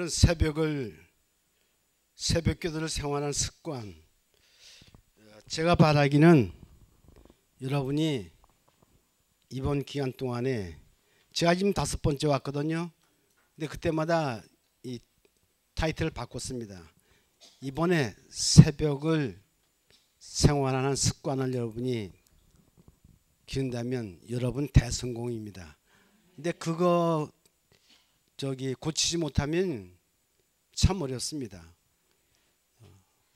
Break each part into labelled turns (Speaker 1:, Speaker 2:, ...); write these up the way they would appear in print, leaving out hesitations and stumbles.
Speaker 1: 오늘은 새벽기도를 생활하는 습관. 제가 바라기는 여러분이 이번 기간 동안에 제가 지금 5번째 왔거든요. 근데 그때마다 이 타이틀을 바꿨습니다. 이번에 새벽을 생활하는 습관을 여러분이 기른다면 여러분 대성공입니다. 근데 그거 고치지 못하면 참 어렵습니다.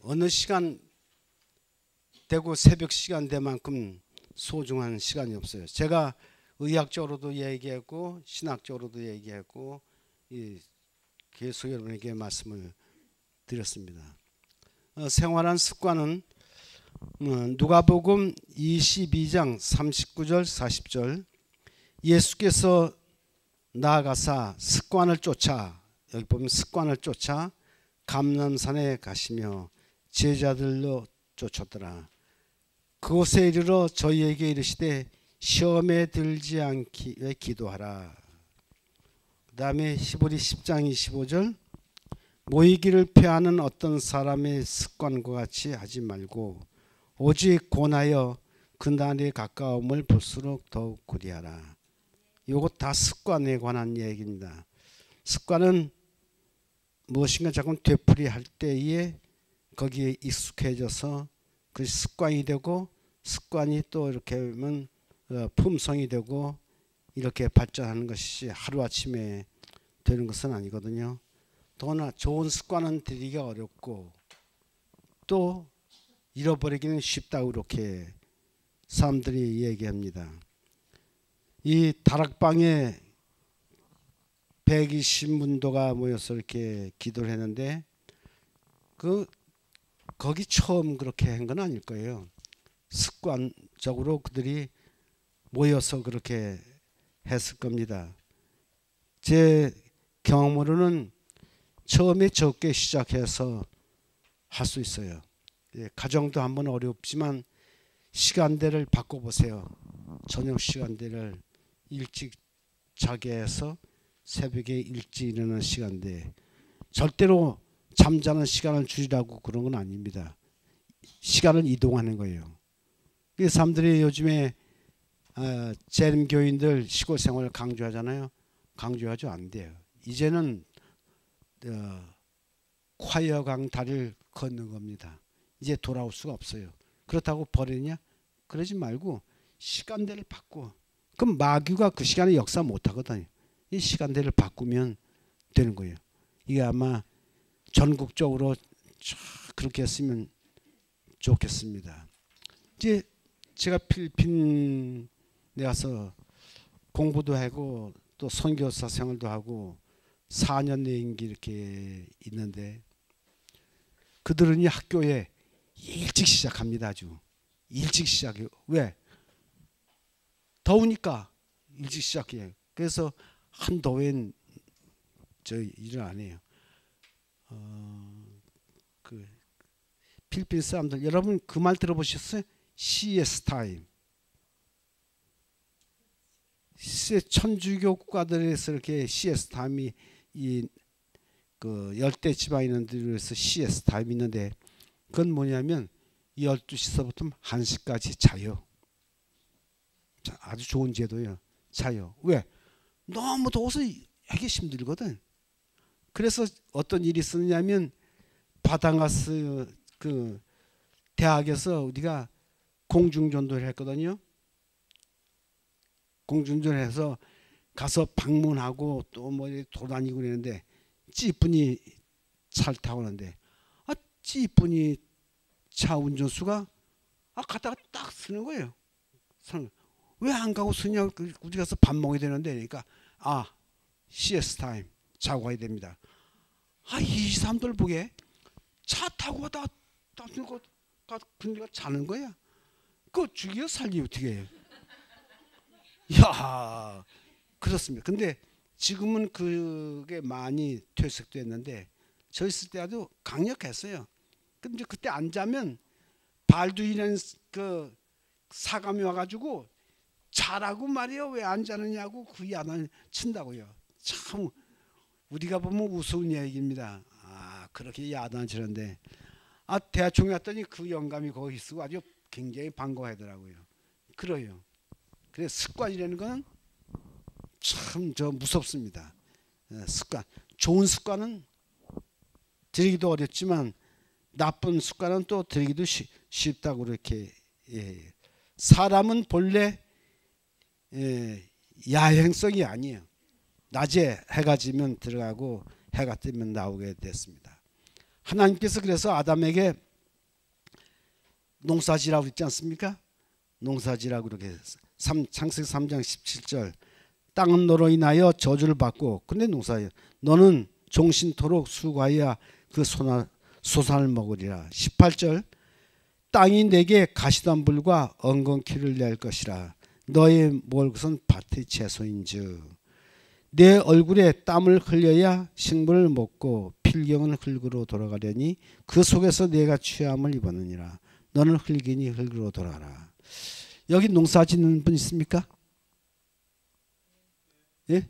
Speaker 1: 어느 시간 되고 새벽 시간대만큼 소중한 시간이 없어요. 제가 의학적으로도 얘기했고 신학적으로도 얘기했고 계속 여러분에게 말씀을 드렸습니다. 생활한 습관은 누가복음 22장 39절 40절 예수께서 나아가사 습관을 쫓아, 여기 보면 습관을 쫓아 감람산에 가시며 제자들로 쫓았더라. 그곳에 이르러 저희에게 이르시되 시험에 들지 않기 위해 기도하라. 그 다음에 히브리 10장 25절 모이기를 피하는 어떤 사람의 습관과 같이 하지 말고 오직 권하여 그날의 가까움을 볼수록 더욱 그리하라. 이것 다 습관에 관한 얘기입니다. 습관은 무엇인가 조금 되풀이할 때에 거기에 익숙해져서 그 습관이 되고 습관이 또 이렇게 하면 품성이 되고 이렇게 발전하는 것이 하루아침에 되는 것은 아니거든요. 더구나 좋은 습관은 들이기가 어렵고 또 잃어버리기는 쉽다고 이렇게 사람들이 얘기합니다. 이 다락방에 120문도가 모여서 이렇게 기도를 했는데 거기 처음 그렇게 한 건 아닐 거예요. 습관적으로 그들이 모여서 그렇게 했을 겁니다. 제 경험으로는 처음에 적게 시작해서 할 수 있어요. 가정도 한번 어렵지만 시간대를 바꿔보세요. 저녁 시간대를 일찍 자게 해서 새벽에 일찍 일어나는 시간대. 절대로 잠자는 시간을 줄이라고 그런 건 아닙니다. 시간을 이동하는 거예요. 사람들이 요즘에 재림교인들 시골 생활을 강조하잖아요. 강조하죠. 안 돼요. 이제는 콰이어 강다리를 걷는 겁니다. 이제 돌아올 수가 없어요. 그렇다고 버리냐? 그러지 말고 시간대를 바꿔. 그럼 마귀가 그 시간에 역사 못하거든요. 이 시간대를 바꾸면 되는 거예요. 이게 아마 전국적으로 그렇게 했으면 좋겠습니다. 이제 제가 필리핀에 가서 공부도 하고 또 선교사 생활도 하고 4년 내인기 이렇게 있는데 그들은 이 학교에 일찍 시작합니다. 아주 일찍 시작해요. 왜? 더우니까 일찍 시작해요. 그래서 한더위엔 일을 안 해요. 그 필리핀 사람들 여러분 그 말 들어보셨어요? CS 타임. 천주교 국가들에서 이렇게 CS 타임이 그 열대 지방에 있는 데에서 CS 타임이 있는데 그건 뭐냐면 12시서부터 1시까지 자요. 아주 좋은 제도예요. 자요. 왜? 너무 더워서 하기 힘들거든. 그래서 어떤 일이 있었냐면 바다가스 그 대학에서 우리가 공중전도를 했거든요. 공중전을 해서 가서 방문하고 또 뭐 돌아다니고 그러는데 찌분이 차를 타고 오는데 찌분이 차 운전수가 가다가 딱 쓰는 거예요. 왜 안 가고 쓰냐? 우리 가서 밥 먹어야 되는데 그러니까 CS 타임 자고 가야 됩니다. 이 사람들 보게 차 타고 가다가 그러니까 자는 거야. 그거 죽여 살리 어떻게 해요? 야, 그렇습니다. 근데 지금은 그게 많이 퇴색됐는데 저 있을 때도 강력했어요. 근데 그때 안 자면 발두이는 그 사감이 와가지고 자라고 말이요. 왜 안 자느냐고 그 야단을 친다고요. 참 우리가 보면 우스운 얘기입니다. 그렇게 야단치는데 대충 했더니 그 영감이 거기 있고 아주 굉장히 반가워하더라고요. 그래요. 그래서 습관이라는 건 참 무섭습니다. 습관. 좋은 습관은 들이기도 어렵지만 나쁜 습관은 또 들이기도 쉽다고 그렇게. 사람은 본래 야행성이 아니에요. 낮에 해가 지면 들어가고 해가 뜨면 나오게 됐습니다. 하나님께서 그래서 아담에게 농사지라고 했지 않습니까? 농사지라고 그렇게 창세기 3장 17절 땅은 너로 인하여 저주를 받고 근데 농사예요. 너는 종신토록 수고하여 그 소산을 먹으리라. 18절 땅이 내게 가시덤불과 엉겅퀴를 낼 것이라. 너의 먹을 것은 밭의 채소인즉 내 얼굴에 땀을 흘려야 식물을 먹고 필경은 흙으로 돌아가려니 그 속에서 내가 취함을 입었느니라. 너는 흙이니 흙으로 돌아가라. 여기 농사 짓는 분 있습니까? 예?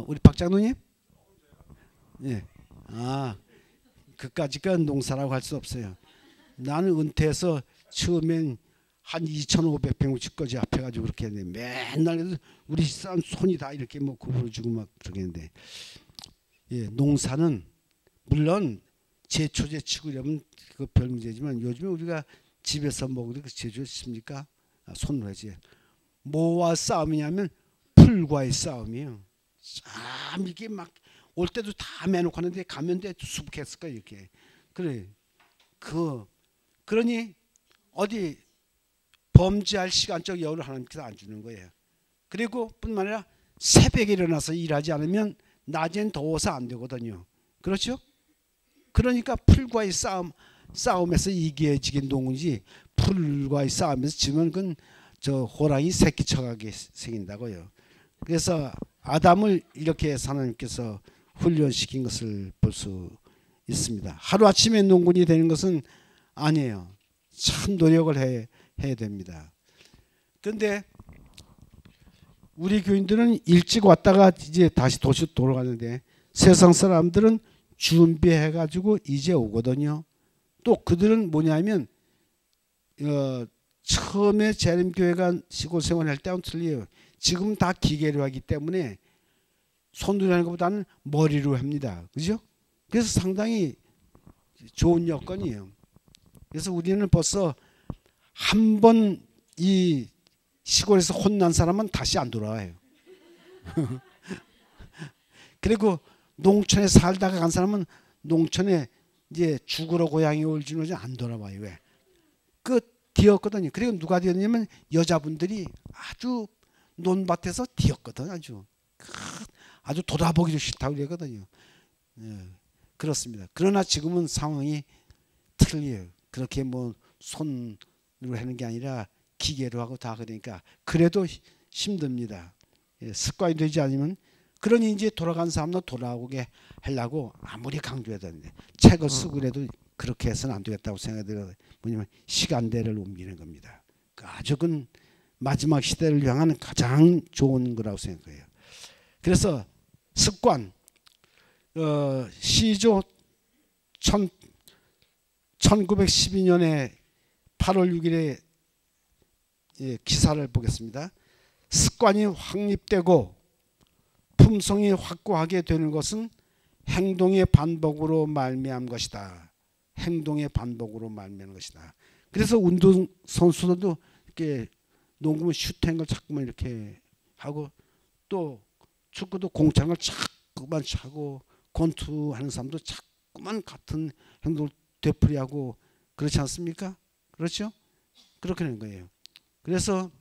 Speaker 1: 우리 박 장로님? 예. 그까짓건 농사라고 할 수 없어요. 나는 은퇴해서 처음엔 한 2,500평씩까지 합해가지고 그렇게 했는데 맨날 우리 손이 다 이렇게 뭐 구부러지고 막 그러겠는데 농사는 물론 제초제 치고려면 그 별 문제지만 요즘에 우리가 집에서 먹으려 그 제초제 칩니까? 손으로 하지. 뭐와 싸움이냐면 풀과의 싸움이에요. 참 이게 막 올 때도 다 매놓고 하는데 가면 돼 수북했을 거야 이렇게. 그래. 그러니 어디 범죄할 시간적 여유를 하나님께서 안 주는 거예요. 그리고 뿐만 아니라 새벽에 일어나서 일하지 않으면 낮엔 더워서 안 되거든요. 그렇죠? 그러니까 풀과의 싸움에서 이겨지긴 농이지 풀과의 싸움에서 지면 그건 호랑이 새끼 쳐가게 생긴다고요. 그래서 아담을 이렇게 하나님께서 훈련시킨 것을 볼 수 있습니다. 하루아침에 농군이 되는 것은 아니에요. 참 노력을 해야 됩니다. 그런데 우리 교인들은 일찍 왔다가 이제 다시 도시로 돌아가는데 세상 사람들은 준비해가지고 이제 오거든요. 또 그들은 뭐냐면 처음에 재림교회가 시골 생활할 때하고는 틀려요. 지금 다 기계로 하기 때문에 손으로 하는 것보다는 머리로 합니다. 그죠? 그래서 상당히 좋은 여건이에요. 그래서 우리는 벌써 한 번 이 시골에서 혼난 사람은 다시 안 돌아와요. 그리고 농촌에 살다가 간 사람은 농촌에 이제 죽으러 고향에 올지는 안 돌아와요. 왜? 뒤었거든요. 그리고 누가 뒤었냐면 여자분들이 아주 논밭에서 뒤었거든. 아주 돌아보기도 싫다고 그러거든요. 그렇습니다. 그러나 지금은 상황이 틀려요. 그렇게 뭐 손으로 하는 게 아니라 기계로 하고 다 그러니까 그래도 힘듭니다. 습관이 되지 않으면 그러니 이제 돌아간 사람도 돌아오게 하려고 아무리 강조해도 책을 쓰고 그래도 그렇게 해서는 안 되겠다고 생각해요. 뭐냐면 시간대를 옮기는 겁니다. 아주 그 마지막 시대를 향한 가장 좋은 거라고 생각해요. 그래서 습관 시조 1912년에 8월 6일에 기사를 보겠습니다. 습관이 확립되고 품성이 확고하게 되는 것은 행동의 반복으로 말미암은 것이다. 행동의 반복으로 말미암은 것이다. 그래서 운동 선수들도 이렇게 농구면 슈팅을 자꾸만 이렇게 하고 또 축구도 공창을 자꾸만 차고 권투하는 사람도 자꾸만 같은 행동을 되풀이하고 그렇지 않습니까? 그렇죠? 그렇게 되는 거예요. 그래서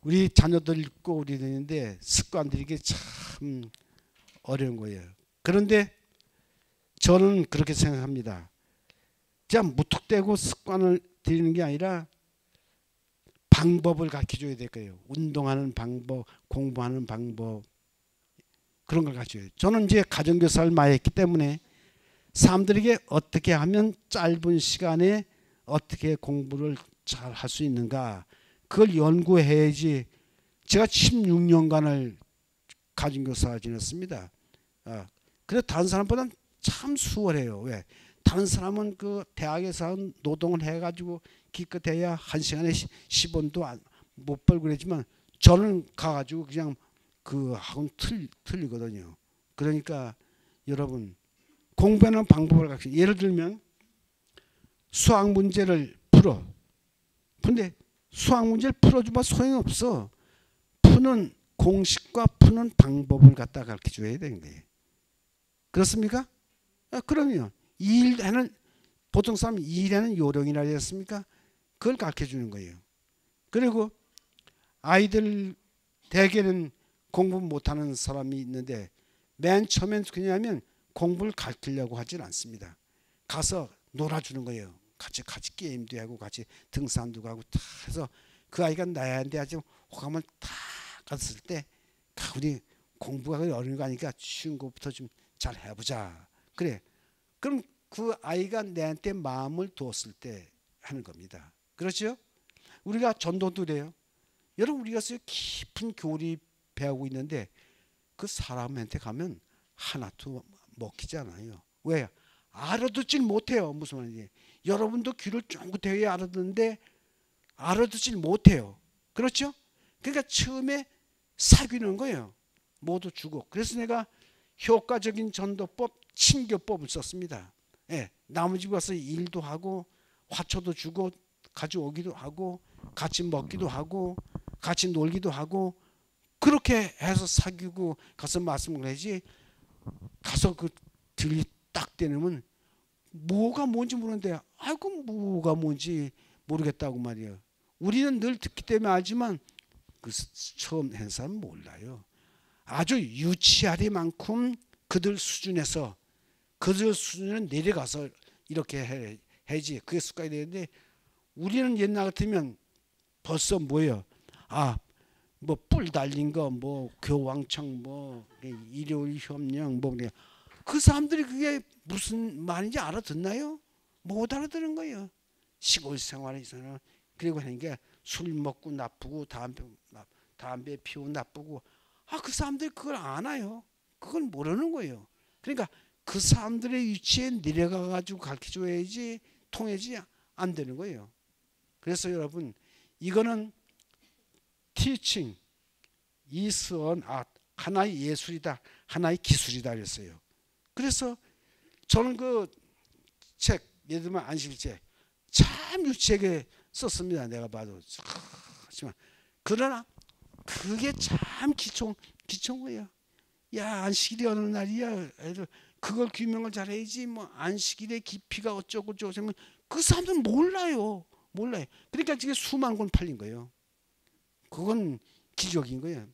Speaker 1: 우리 자녀들 있고 우리 되는데 습관들이 참 어려운 거예요. 그런데 저는 그렇게 생각합니다. 그냥 무턱대고 습관을 들이는 게 아니라 방법을 가르쳐줘야 될 거예요. 운동하는 방법, 공부하는 방법 그런 걸 가르쳐줘야 돼요. 저는 이제 가정교사를 많이 했기 때문에 사람들에게 어떻게 하면 짧은 시간에 어떻게 공부를 잘 할 수 있는가 그걸 연구해야지. 제가 16년간을 가정교사 지냈습니다. 그래서 다른 사람보다는 참 수월해요. 왜? 다른 사람은 그 대학에서 노동을 해가지고 기껏해야 한 시간에 10원도 못 벌고 그랬지만 저는 가가지고 그냥 그 학원 틀리거든요. 그러니까 여러분 공부하는 방법을 가르쳐. 예를 들면 수학 문제를 풀어. 근데 수학 문제를 풀어주면 소용없어. 푸는 공식과 푸는 방법을 갖다 가르쳐 줘야 되는 거예요. 그렇습니까? 그럼요. 일에는 보통 사람이 일에는 요령이라 하지 않습니까? 그걸 가르쳐 주는 거예요. 그리고 아이들 대개는 공부 못하는 사람이 있는데 맨 처음엔 그냐면 공부를 가르치려고 하진 않습니다. 가서 놀아주는 거예요. 같이 게임도 하고 같이 등산도 가고 다 해서 그 아이가 나야한테 아주 호감을 다 갔을 때 우리 공부가 어려운 거 아니까 쉬운 것부터 좀 잘 해보자. 그래. 그럼 그 아이가 내한테 마음을 두었을 때 하는 겁니다. 그렇죠? 우리가 전도도 그래요. 여러분 우리가 깊은 교리 배우고 있는데 그 사람한테 가면 하나도 먹히지 않아요. 왜? 알아듣질 못해요. 무슨 말인지. 여러분도 귀를 쫑긋해야 알아듣는데 알아듣질 못해요. 그렇죠? 그러니까 처음에 사귀는 거예요. 모두 주고. 그래서 내가 효과적인 전도법, 친교법을 썼습니다. 예, 나머지 가서 일도 하고 화초도 주고 가져오기도 하고 같이 먹기도 하고 같이 놀기도 하고 그렇게 해서 사귀고 가서 말씀을 하지 가서 그 들이 딱 대놓으면 뭐가 뭔지 모르는데 아이고 뭐가 뭔지 모르겠다고 말이에요. 우리는 늘 듣기 때문에 알지만 그 처음 한 사람은 몰라요. 아주 유치하리만큼 그들 수준에서 그들 수준은 내려가서 이렇게 해야지 그게 습관이 되는데 우리는 옛날 같으면 벌써 뭐예요? 뭐 뿔 달린 거, 뭐 교황청, 뭐 일요일 협령, 뭐 그 사람들이 그게 무슨 말인지 알아듣나요? 못 알아듣는 거예요. 시골 생활에서는 그리고 하는 게 술 먹고 나쁘고 담배 피우고 나쁘고 그 사람들이 그걸 안 해요. 그걸 모르는 거예요. 그러니까 그 사람들의 위치에 내려가 가지고 가르쳐 줘야지 통하지 안 되는 거예요. 그래서 여러분 이거는 teaching is an art, 하나의 예술이다, 하나의 기술이다 그랬어요. 그래서 저는 그 책, 예를 들면 안식일책 참 유치하게 썼습니다. 내가 봐도. 하지만 그러나 그게 참 기초인 거예요. 야 안식일이 어느 날이야. 애들 그걸 규명을 잘해야지. 뭐 안식일의 깊이가 어쩌고 저쩌고 그 사람들은 몰라요. 그러니까 지금 수만 권 팔린 거예요. 그건 기적인 거예요.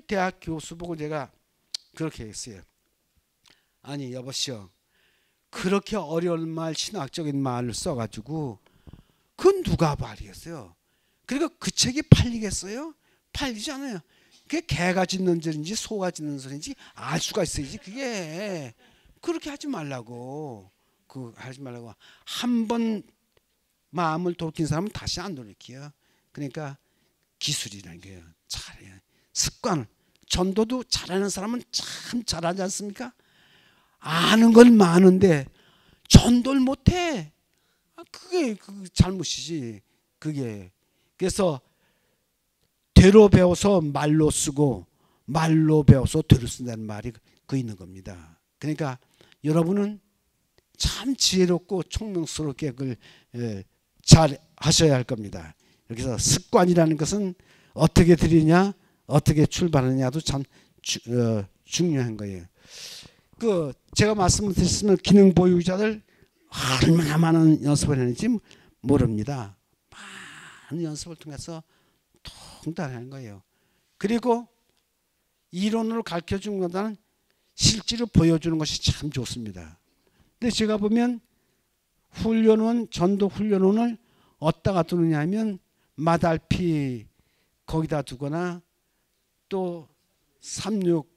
Speaker 1: 대학 교수 보고 제가 그렇게 했어요. 아니 여보시오. 그렇게 어려운 말 신학적인 말을 써가지고 그건 누가 발휘했어요. 그리고 그 책이 팔리겠어요? 팔리지 않아요. 그게 개가 짖는 소리인지 소가 짖는 소리인지 알 수가 있어야지. 그게 그렇게 하지 말라고. 한 번 마음을 돌이킨 사람은 다시 안 돌이켜요. 그러니까 기술이라는 거예요. 잘해요. 습관. 전도도 잘하는 사람은 참 잘하지 않습니까? 아는 건 많은데 전도를 못해. 그게 잘못이지. 그게. 그래서 되로 배워서 말로 쓰고 말로 배워서 되로 쓴다는 말이 그 있는 겁니다. 그러니까 여러분은 참 지혜롭고 총명스럽게 그걸 잘 하셔야 할 겁니다. 여기서 습관이라는 것은 어떻게 들이냐 어떻게 출발하느냐도 참 중요한 거예요. 제가 말씀을 드렸으면 기능 보유자들 얼마나 많은 연습을 했는지 모릅니다. 많은 연습을 통해서 통달하는 거예요. 그리고 이론으로 가르쳐주는 것보다는 실제로 보여주는 것이 참 좋습니다. 근데 제가 보면 훈련원, 전도 훈련원을 어디다가 두느냐 하면 마달피 거기다 두거나 또 36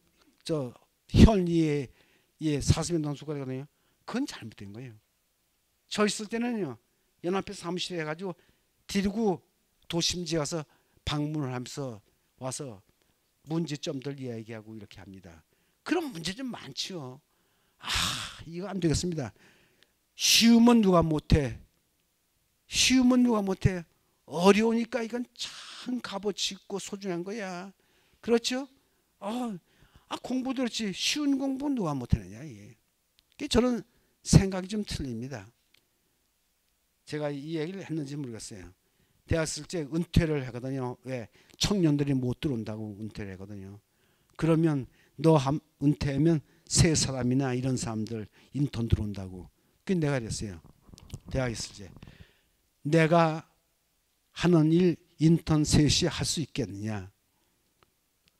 Speaker 1: 현리에 40년 단수가거든요. 그건 잘못된 거예요. 저 있을 때는요. 연합회 사무실에 해가지고 데리고 도심지에 가서 방문을 하면서 와서 문제점들 이야기하고 이렇게 합니다. 그런 문제점 많죠. 이거 안 되겠습니다. 쉬우면 누가 못해. 쉬우면 누가 못해. 어려우니까 이건 참 값어치 있고 소중한 거야. 그렇죠? 공부도 그렇지. 쉬운 공부 누가 못하느냐. 저는 생각이 좀 틀립니다. 제가 이 얘기를 했는지 모르겠어요. 대학 쓸 때 은퇴를 하거든요. 왜? 청년들이 못 들어온다고 은퇴를 하거든요. 그러면 너 은퇴하면 새 사람이나 이런 사람들 인턴 들어온다고. 그게 내가 그랬어요. 대학 있을 때. 내가 하는 일 인턴 셋이 할 수 있겠느냐.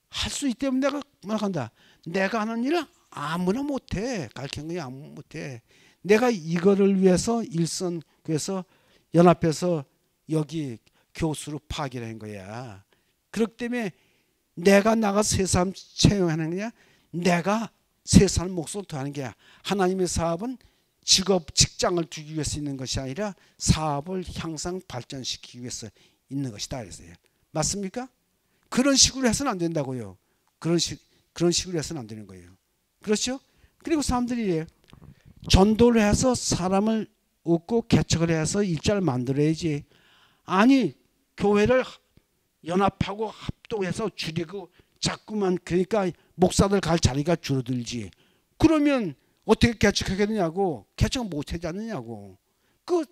Speaker 1: 할 수 있다면 내가 말한다. 내가 하는 일은 아무나 못해. 가르치는 거야 아무나 못해. 내가 이거를 위해서 일선교에서 연합해서 여기 교수로 파견을 한 거야. 그렇기 때문에 내가 나가서 세 사람 채용하는 거냐. 내가 세 사람 목소리를 더하는 거야. 하나님의 사업은 직장을 두기 위해서 있는 것이 아니라 사업을 향상 발전시키기 위해서 있는 것이다. 그랬어요. 맞습니까? 그런 식으로 해서는 안 된다고요. 그런 식으로 해서는 안 되는 거예요. 그렇죠? 그리고 사람들이 전도를 해서 사람을 얻고 개척을 해서 일자를 만들어야지. 아니 교회를 연합하고 합동해서 줄이고 자꾸만 그러니까 목사들 갈 자리가 줄어들지. 그러면 어떻게 개척하겠느냐고. 개척 못하지 않느냐고. 그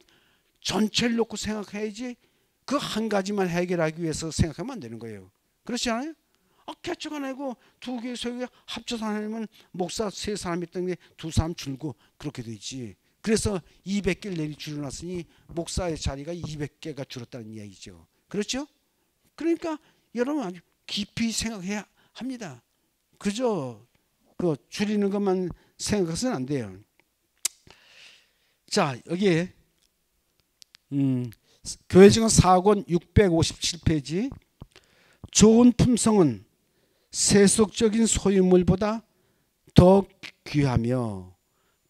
Speaker 1: 전체를 놓고 생각해야지. 그 한 가지만 해결하기 위해서 생각하면 안 되는 거예요. 그렇지 않아요? 개척 안 하고 두 개, 세 개 합쳐서 하면 목사 세 사람 있던 게 두 사람 줄고 그렇게 되지. 그래서 200개를 내리 줄여놨으니 목사의 자리가 200개가 줄었다는 이야기죠. 그렇죠? 그러니까 여러분 아주 깊이 생각해야 합니다. 그저 그 줄이는 것만 생각해서는 안 돼요. 자, 여기에 교회증언 4권 657페이지. 좋은 품성은 세속적인 소유물보다 더 귀하며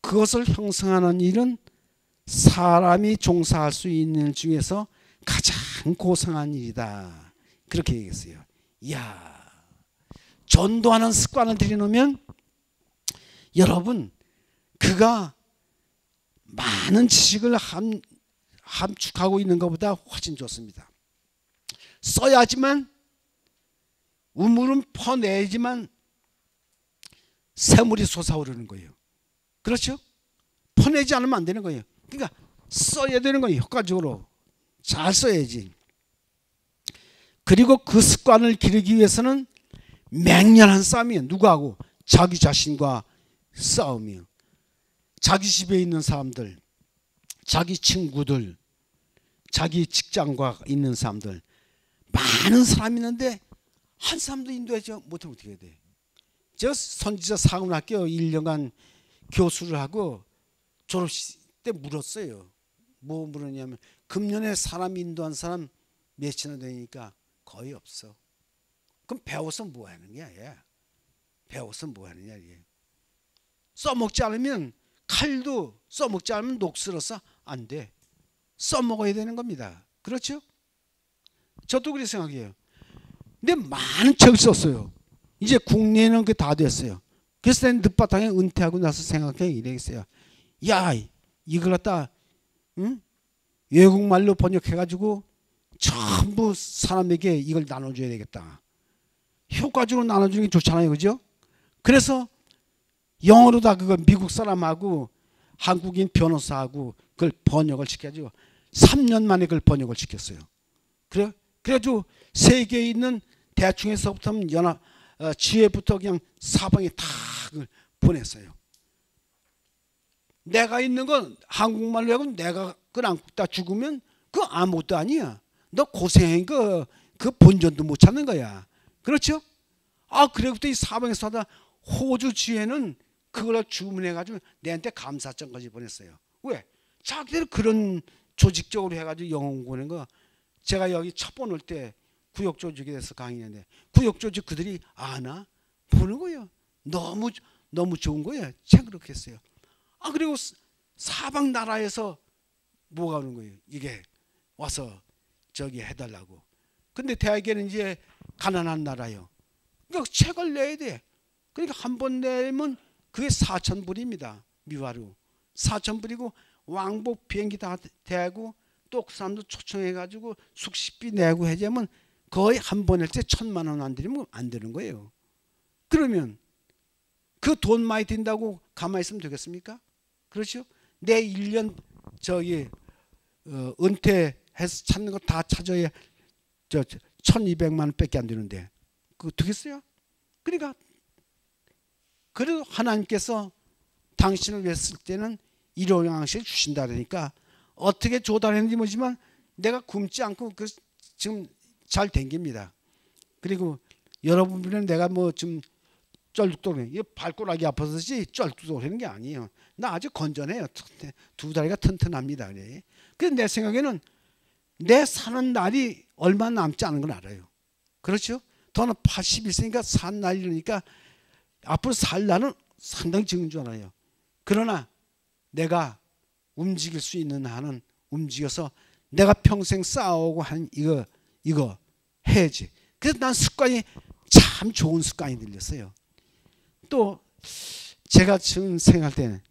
Speaker 1: 그것을 형성하는 일은 사람이 종사할 수 있는 일 중에서 가장 고상한 일이다. 그렇게 얘기했어요. 이야, 전도하는 습관을 들여놓으면 여러분 그가 많은 지식을 함축하고 있는 것보다 훨씬 좋습니다. 써야지만 우물은 퍼내야지만 샘물이 솟아오르는 거예요. 그렇죠? 퍼내지 않으면 안 되는 거예요. 그러니까 써야 되는 거예요. 효과적으로 잘 써야지. 그리고 그 습관을 기르기 위해서는 맹렬한 싸움이에요. 누구하고? 자기 자신과 싸움이요. 자기 집에 있는 사람들, 자기 친구들, 자기 직장과 있는 사람들, 많은 사람이 있는데 한 사람도 인도하지 못하면 어떻게 해야 돼? 저 선지자 사관학교 1년간 교수를 하고 졸업식 때 물었어요. 뭐 물었냐면 금년에 사람 인도한 사람 몇이나 되니까 거의 없어. 그럼 배워서 뭐 하는 거야? 얘? 배워서 뭐 하느냐? 얘. 써먹지 않으면 칼도 써먹지 않으면 녹슬어서 안 돼. 써먹어야 되는 겁니다. 그렇죠? 저도 그렇게 생각해요. 근데 많은 책을 썼어요. 이제 국내에는 그게 다 됐어요. 그래서 난 늦바탕에 은퇴하고 나서 생각해 이랬어요. 야, 이걸 갖다 외국말로 번역해가지고 전부 사람에게 이걸 나눠줘야 되겠다. 효과적으로 나눠주는 게 좋잖아요. 그죠? 그래서 영어로 다 그거 미국 사람하고 한국인 변호사하고 그걸 번역을 시켜가지고 3년 만에 그걸 번역을 시켰어요. 그래가지고 세계에 있는 대충에서부터 지혜부터 그냥 사방에 다 그걸 보냈어요. 내가 있는 건 한국말로 하고 내가 그걸 안 다 죽으면 그거 아무것도 아니야. 너 고생한 그 본전도 못 찾는 거야. 그렇죠? 그래부터 이 사방에서 하다 호주 지혜는 그걸 주문해가지고 내한테 감사장까지 보냈어요. 왜? 자기들 그런 조직적으로 해가지고 영어 공부하는 거. 제가 여기 첫 번 올 때 구역조직에 대해서 강의했는데 구역조직 그들이 아나? 보는 거예요. 너무 좋은 거예요. 제가 그렇게 했어요. 그리고 사방 나라에서 뭐가 오는 거예요. 이게 와서 저기 해달라고. 근데 대학에는 이제 가난한 나라요. 그러니까 책을 내야 돼. 그러니까 한 번 내면 그게 4,000불입니다. 미화로 4,000불이고 왕복 비행기 다 대고 또 그 사람도 초청해가지고 숙식비 내고 하자면 거의 한 번 할 때 1,000만 원 안 들이면 안 되는 거예요. 그러면 그 돈 많이 든다고 가만히 있으면 되겠습니까? 그렇죠? 내 1년 저기 은퇴해서 찾는 거 다 찾아야 1,200만 원밖에 안 되는데 그거 되겠어요? 그러니까 그래도 하나님께서 당신을 위해 쓸 때는 일용양식을 주신다 그러니까 어떻게 조달했는지 모르지만 내가 굶지 않고 그 지금 잘 댕깁니다. 그리고 여러분들은 내가 뭐 좀 쩔뚝떨 발가락이 아파서지 쩔뚝떨하는 게 아니에요. 나 아주 건전해요. 두 다리가 튼튼합니다. 그래. 그래서 내 생각에는 내 사는 날이 얼마 남지 않은 걸 알아요. 그렇죠? 저는 81세니까 산 날이 그러니까 앞으로 살 날은 상당히 적은 줄 알아요. 그러나 내가 움직일 수 있는 한은 움직여서 내가 평생 쌓아오고 한 이거 해야지. 그래서 난 습관이 참 좋은 습관이 들렸어요. 또 제가 지금 생각할 때는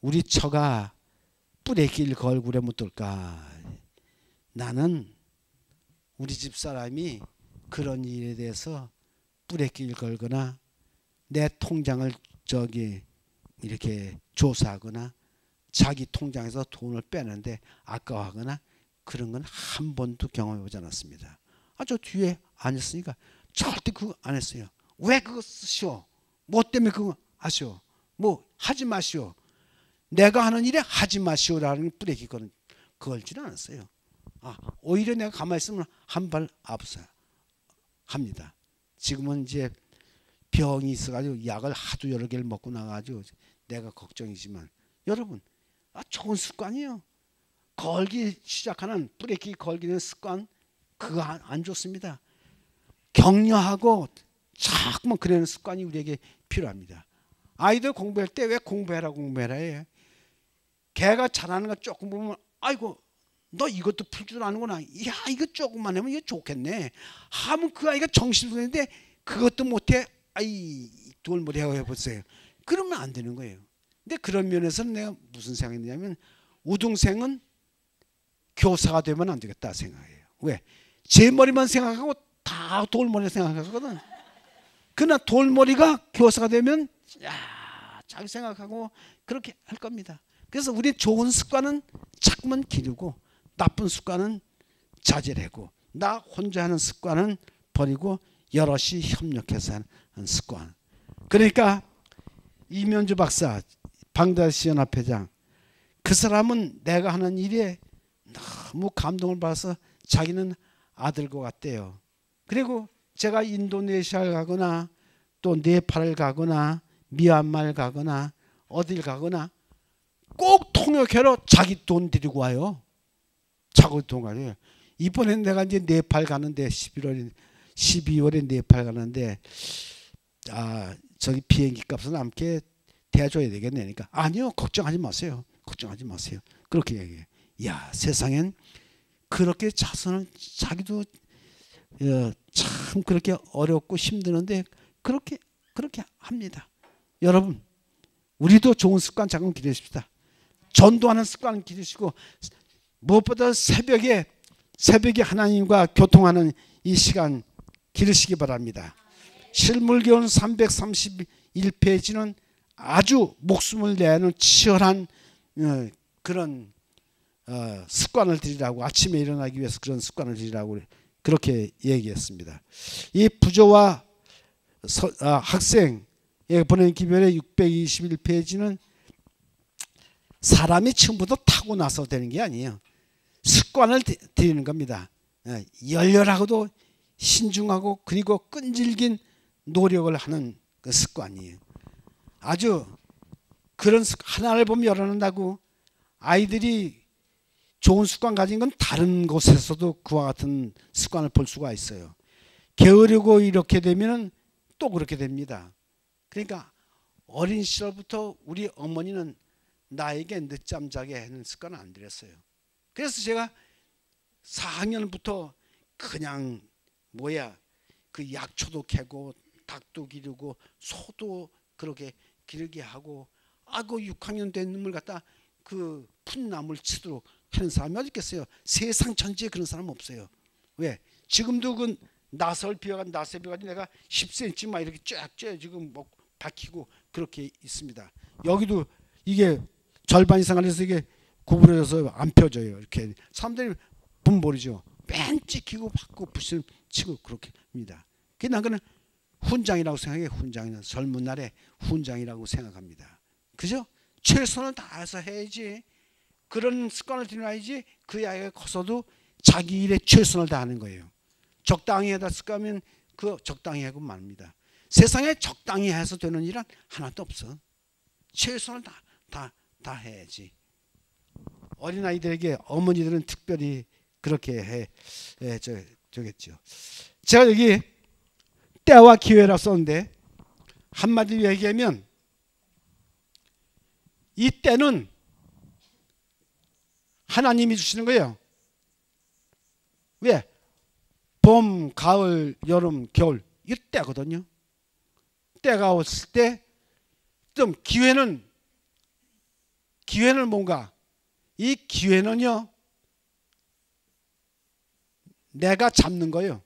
Speaker 1: 우리 처가 뿌레길 걸굴에 묻을까. 나는 우리 집 사람이 그런 일에 대해서 뿌레길 걸거나 내 통장을 저기 이렇게 조사하거나 자기 통장에서 돈을 빼는데 아까워하거나 그런 건 한 번도 경험해 보지 않았습니다. 저 뒤에 앉았으니까 절대 그거 안 했어요. 왜 그거 쓰시오? 뭐 때문에 그거 하시오? 뭐 하지 마시오. 내가 하는 일에 하지 마시오라는 뿌레기 걸지는 않았어요. 오히려 내가 가만히 있으면 한 발 앞서 합니다. 지금은 이제 병이 있어가지고 약을 하도 여러 개를 먹고 나가지고 내가 걱정이지만 여러분 좋은 습관이에요. 걸기 시작하는 브레이크 걸기는 습관 그거 안 좋습니다. 격려하고 자꾸만 그러는 습관이 우리에게 필요합니다. 아이들 공부할 때 왜 공부해라 해요. 걔가 잘하는 거 조금 보면 아이고 너 이것도 풀 줄 아는구나. 야 이거 조금만 하면 이거 좋겠네. 하면 그 아이가 정신없는데 그것도 못해. 아이 돌머리하고 해보세요. 그러면 안 되는 거예요. 근데 그런 면에서는 내가 무슨 생각했냐면 우등생은 교사가 되면 안 되겠다 생각해요. 왜? 제 머리만 생각하고 다 돌머리 생각하거든. 그러나 돌머리가 교사가 되면 자기 생각하고 그렇게 할 겁니다. 그래서 우리 좋은 습관은 자꾸만 기르고 나쁜 습관은 자제하고 나 혼자 하는 습관은 버리고 여럿이 협력해서 하는 습관. 그러니까 이면주 박사 방다시 연합회장 그 사람은 내가 하는 일에 너무 감동을 받아서 자기는 아들과 같대요. 그리고 제가 인도네시아를 가거나 또 네팔을 가거나 미얀마를 가거나 어딜 가거나 꼭 통역회로 자기 돈 데리고 와요. 자기 돈 가요. 이번엔 내가 이제 네팔 가는데 12월에 네팔 가는데 저기 비행기 값은 함께 대줘야 되겠네. 그러니까 아니요 걱정하지 마세요. 걱정하지 마세요. 그렇게 얘기해요. 야 세상엔 그렇게 자선을 자기도 참 그렇게 어렵고 힘드는데 그렇게 합니다. 여러분 우리도 좋은 습관 자꾸 기르십시다. 전도하는 습관 기르시고 무엇보다 새벽에 하나님과 교통하는 이 시간 기르시기 바랍니다. 실물교훈 331페이지는 아주 목숨을 내는 치열한 그런 습관을 들이라고 아침에 일어나기 위해서 그런 습관을 들이라고 그렇게 얘기했습니다. 이 부조와 학생에 보낸 기별의 621페이지는 사람이 처음부터 타고나서 되는 게 아니에요. 습관을 들이는 겁니다. 열렬하고도 신중하고 그리고 끈질긴 노력을 하는 그 습관이에요. 아주 그런 하나를 보면 열어낸다고 아이들이 좋은 습관 가진 건 다른 곳에서도 그와 같은 습관을 볼 수가 있어요. 게으르고 이렇게 되면 또 그렇게 됩니다. 그러니까 어린 시절부터 우리 어머니는 나에게 늦잠 자게 하는 습관을 안 들였어요. 그래서 제가 4학년부터 그냥 그 약초도 캐고 닭도 기르고 소도 그렇게 기르게 하고 그 6학년 된 놈을 갖다 그 풋나무를 치도록 하는 사람이 어디 있겠어요? 세상 전체에 그런 사람 없어요. 왜? 지금도 그 나설비가 내가 10cm 막 이렇게 쫙 지금 뭐 박히고 그렇게 있습니다. 여기도 이게 절반 이상 안에서 이게 구부러져서 안 펴져요. 이렇게 사람들이 분볼이죠. 맨 찍히고 받고 부심 치고 그렇게 합니다. 그냥 그는 훈장이라고 생각해. 훈장이나 젊은 날에 훈장이라고 생각합니다. 그죠? 최선을 다해서 해야지. 그런 습관을 들여놔야지 그 아이가 커서도 자기 일에 최선을 다하는 거예요. 적당히 하다 습관하면 그 적당히 하고 맙니다. 세상에 적당히 해서 되는 일은 하나도 없어. 최선을 다 해야지. 어린아이들에게 어머니들은 특별히 그렇게 저겠죠. 제가 여기 때와 기회라 썼는데 한마디로 얘기하면 이 때는 하나님이 주시는 거예요. 왜? 봄, 가을, 여름, 겨울 이 때거든요. 때가 왔을 때 좀 기회는 뭔가 이 기회는요 내가 잡는 거예요.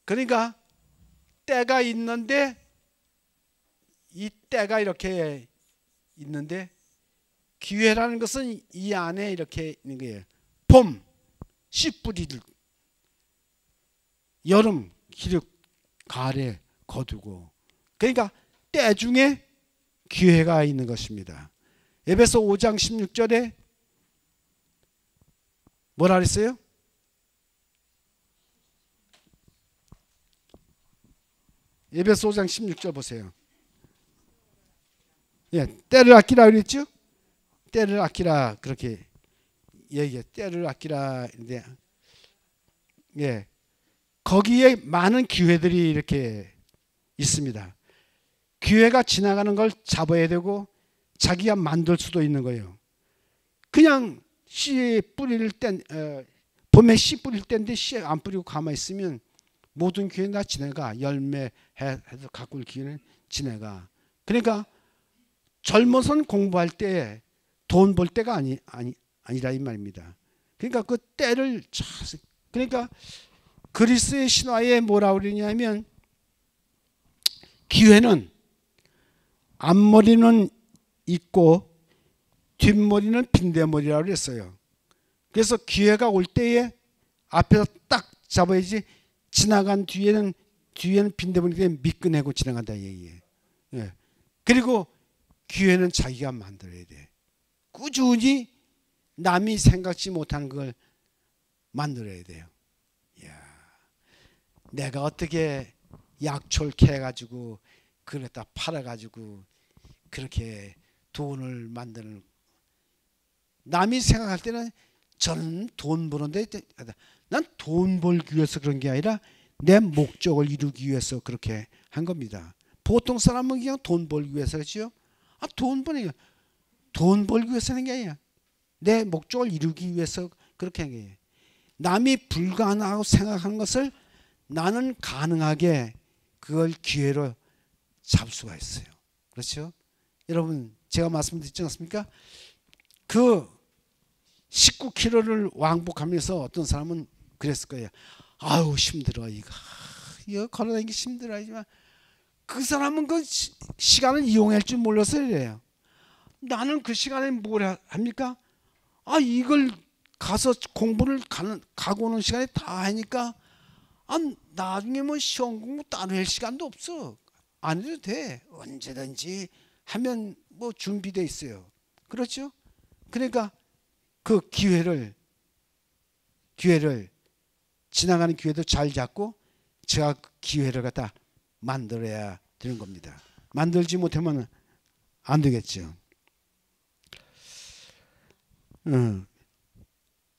Speaker 1: 그러니까 때가 있는데 이 때가 이렇게 있는데 기회라는 것은 이 안에 이렇게 있는 거예요. 봄, 씨 뿌리들, 여름, 기력, 가을에 거두고. 그러니까 때 중에 기회가 있는 것입니다. 에베소 5장 16절에 뭐라 그랬어요? 에베소 5장 16절 보세요. 예, 때를 아끼라 그랬죠? 때를 아끼라 그렇게 얘기해. 때를 아끼라. 근데 예, 거기에 많은 기회들이 이렇게 있습니다. 기회가 지나가는 걸 잡아야 되고 자기가 만들 수도 있는 거예요. 그냥 씨 뿌릴 때 봄에 씨 뿌릴 때인데 씨 안 뿌리고 가만히 있으면 모든 기회는 다 지나가. 열매 해서 가꿀 기회는 지나가. 그러니까 젊어선 공부할 때 돈 벌 때가 아니라 이 말입니다. 그러니까 그 때를 그러니까 그리스의 신화에 뭐라고 그러냐면 기회는 앞머리는 있고 뒷머리는 빈대머리라고 그랬어요. 그래서 기회가 올 때에 앞에서 딱 잡아야지 지나간 뒤에는 빈대머리 때문에 미끄내고 지나간다 얘기예요. 예. 그리고 기회는 자기가 만들어야 돼. 꾸준히 남이 생각지 못하는 걸 만들어야 돼요. 이야, 내가 어떻게 약초를 캐가지고 그랬다 팔아가지고 그렇게 돈을 만드는. 남이 생각할 때는 저는 돈 버는데 난 돈 벌기 위해서 그런 게 아니라 내 목적을 이루기 위해서 그렇게 한 겁니다. 보통 사람은 그냥 돈 벌기 위해서 그렇죠. 돈 벌기 위해서 하는 게 아니야. 내 목적을 이루기 위해서 그렇게 한 거예요. 남이 불가능하고 생각하는 것을 나는 가능하게 그걸 기회로 잡을 수가 있어요. 그렇죠? 여러분 제가 말씀드렸지 않습니까? 그 19km를 왕복하면서 어떤 사람은 그랬을 거예요. 아유 힘들어 이거 걸어다니기 힘들어 하지만 그 사람은 그 시간을 이용할 줄 몰라서 이래요. 나는 그 시간에 뭘 합니까? 이걸 가서 공부를 가고 오는 시간에 다 하니까 나중에 뭐 시험 공부 따로 할 시간도 없어. 안 해도 돼. 언제든지 하면 뭐 준비돼 있어요. 그렇죠? 그러니까 그 기회를 지나가는 기회도 잘 잡고 제가 그 기회를 갖다 만들어야 되는 겁니다. 만들지 못하면 안 되겠죠.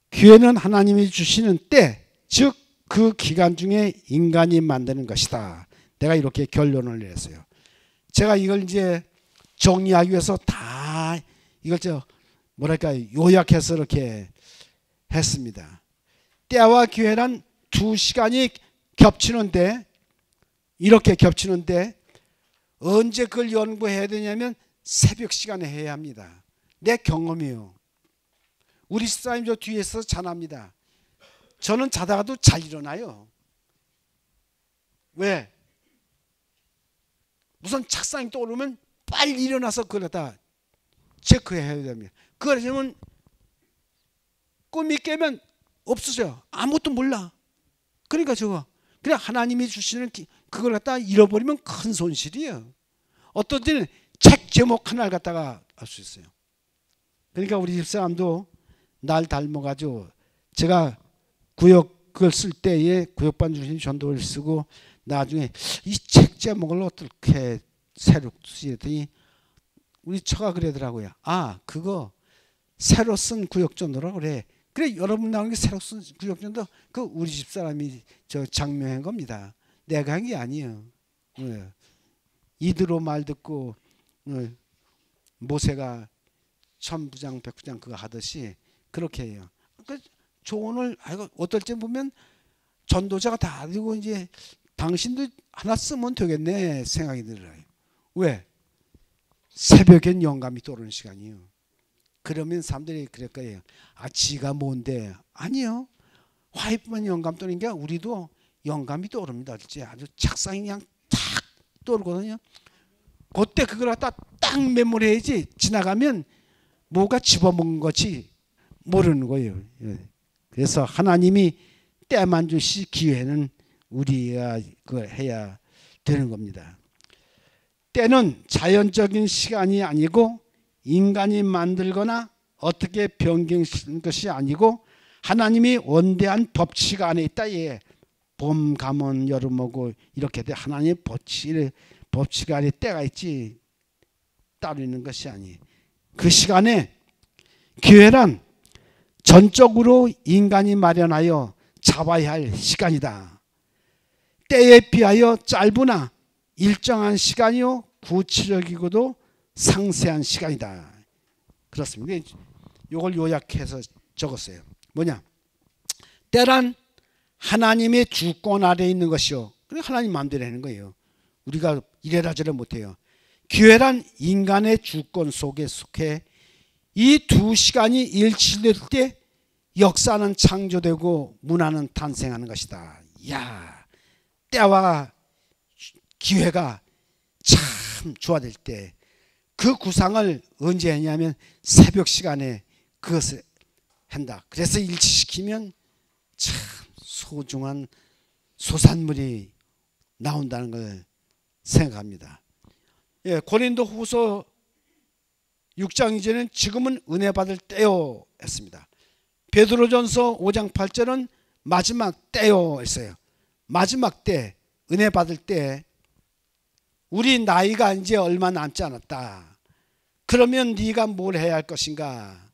Speaker 1: 기회는 하나님이 주시는 때, 즉 그 기간 중에 인간이 만드는 것이다. 내가 이렇게 결론을 내렸어요. 제가 이걸 이제 정리하기 위해서 다 이걸 뭐랄까 요약해서 이렇게 했습니다. 때와 기회란 두 시간이 겹치는데, 이렇게 겹치는데 언제 그걸 연구해야 되냐면 새벽 시간에 해야 합니다. 내 경험이에요. 우리 집사님 저 뒤에서 자납니다. 저는 자다가도 잘 일어나요. 왜? 무슨 착상이 떠오르면 빨리 일어나서 그걸 다 체크해야 됩니다. 그러면 꿈이 깨면 없어져요. 아무것도 몰라. 그러니까 그냥 하나님이 주시는 그걸 갖다가 잃어버리면 큰 손실이에요. 어떤 때는 책 제목 하나를 갖다가 알 수 있어요. 그러니까 우리 집사람도 날 닮아가지고, 제가 구역을 쓸 때에 구역반 주신 전도를 쓰고 나중에 이 책 제목을 어떻게 새로 쓰더니 우리 처가 그러더라고요. 아, 그거 새로 쓴 구역전도라고 그래. 그래, 여러분 나오는 게 새로 쓴 구역전도 그 우리 집사람이 저 장명한 겁니다. 내가 한 게 아니에요. 이드로 말 듣고 모세가 천부장 백부장 그거 하듯이 그렇게 해요. 그 조언을 어떨 때 보면 전도자가 다 알고 이제 당신도 하나 쓰면 되겠네 생각이 들어요. 왜? 새벽엔 영감이 떠오르는 시간이에요. 그러면 사람들이 그럴 거예요. 아, 지가 뭔데? 아니요. 화이트만 영감 떠오르는 게 우리도 영감이 떠오릅니다. 아주 착상이 그냥 탁 떠오르거든요. 그때 그걸 갖다 딱 메모해야지 지나가면 뭐가 집어먹은 것이 모르는 거예요. 그래서 하나님이 때만 주시 기회는 우리가 그걸 해야 되는 겁니다. 때는 자연적인 시간이 아니고 인간이 만들거나 어떻게 변경시키는 것이 아니고 하나님이 원대한 법칙 안에 있다. 예. 봄 가면 여름 오고 이렇게 돼. 하나님의 법칙 안에 때가 있지 따로 있는 것이 아니에요. 그 시간에 기회란 전적으로 인간이 마련하여 잡아야 할 시간이다. 때에 비하여 짧으나 일정한 시간이요 구체적이고도 상세한 시간이다. 그렇습니다. 이걸 요약해서 적었어요. 뭐냐? 때란 하나님의 주권 아래 있는 것이요. 하나님 마음대로 하는 거예요. 우리가 이래라 저래 못해요. 기회란 인간의 주권 속에 속해 이 두 시간이 일치될 때 역사는 창조되고 문화는 탄생하는 것이다. 이야, 때와 기회가 참 조화될 때 그 구상을 언제 했냐면 새벽 시간에 그것을 한다. 그래서 일치시키면 참 소중한 소산물이 나온다는 걸 생각합니다. 예, 고린도 후서 6장 2절은 지금은 은혜 받을 때요 했습니다. 베드로전서 5장 8절은 마지막 때요 했어요. 마지막 때, 은혜 받을 때 우리 나이가 이제 얼마 남지 않았다. 그러면 네가 뭘 해야 할 것인가?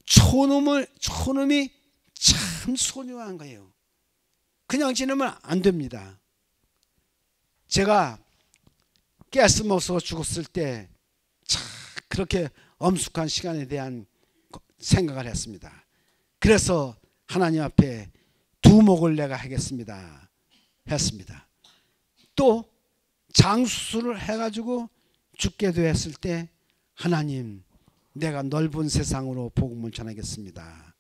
Speaker 1: 초놈이 참 소중한 거예요. 그냥 지내면 안 됩니다. 제가 가스 먹어서 죽었을 때 참 그렇게 엄숙한 시간에 대한 생각을 했습니다. 그래서 하나님 앞에 두목을 내가 하겠습니다 했습니다. 또 장수술을 해가지고 죽게 되었을 때 하나님, 내가 넓은 세상으로 복음을 전하겠습니다.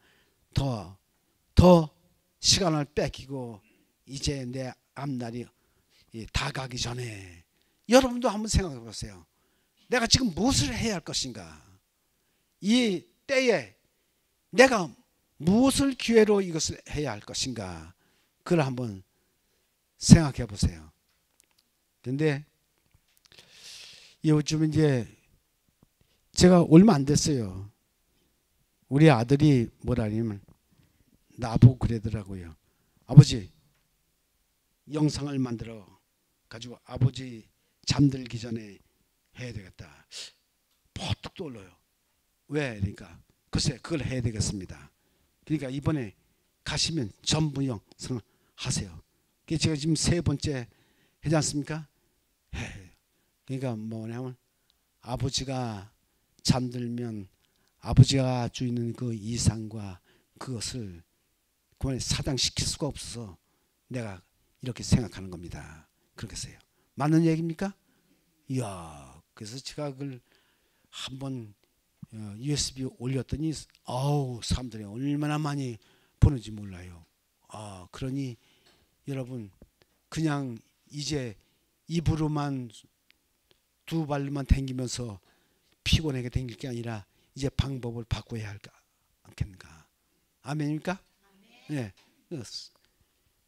Speaker 1: 더 시간을 뺏기고 이제 내 앞날이 다 가기 전에 여러분도 한번 생각해 보세요. 내가 지금 무엇을 해야 할 것인가? 이 때에 내가 무엇을 기회로 이것을 해야 할 것인가? 그걸 한번 생각해 보세요. 그런데 요즘 이제 제가 얼마 안 됐어요. 우리 아들이 뭐라냐면 나보고 그러더라고요. 아버지, 영상을 만들어 가지고 아버지 잠들기 전에 해야 되겠다. 퍼뜩 떠올라요. 왜? 그러니까 글쎄 그걸 해야 되겠습니다. 그러니까 이번에 가시면 전부 영상을 하세요. 제가 지금 3번째 하지 않습니까? 그러니까 뭐냐면 아버지가 잠들면 아버지가 주는 그 이상과 그것을 그만 사장시킬 수가 없어서 내가 이렇게 생각하는 겁니다. 그렇겠어요. 맞는 얘기입니까? 이야, 그래서 제가 그걸 한번 USB 올렸더니 아우 사람들이 얼마나 많이 보는지 몰라요. 그러니 여러분 그냥 이제 입으로만 두 발로만 댕기면서 피곤하게 댕길 게 아니라 이제 방법을 바꿔야 할까 않겠는가. 아멘입니까? 네.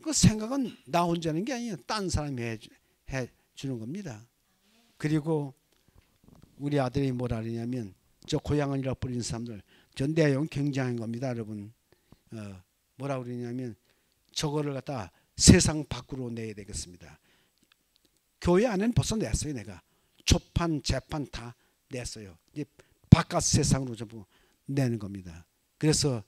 Speaker 1: 그 생각은 나 혼자 하는 게 아니에요. 딴 사람이 해 주는 겁니다. 그리고 우리 아들이 뭐라 그러냐면 저 고향을 잃어버린 사람들 저 내용 굉장한 겁니다. 여러분 뭐라 그러냐면 저거를 갖다 세상 밖으로 내야 되겠습니다. 교회 안에는 벌써 냈어요. 내가 초판 재판 다 냈어요. 이제 바깥 세상으로 전부 내는 겁니다. 그래서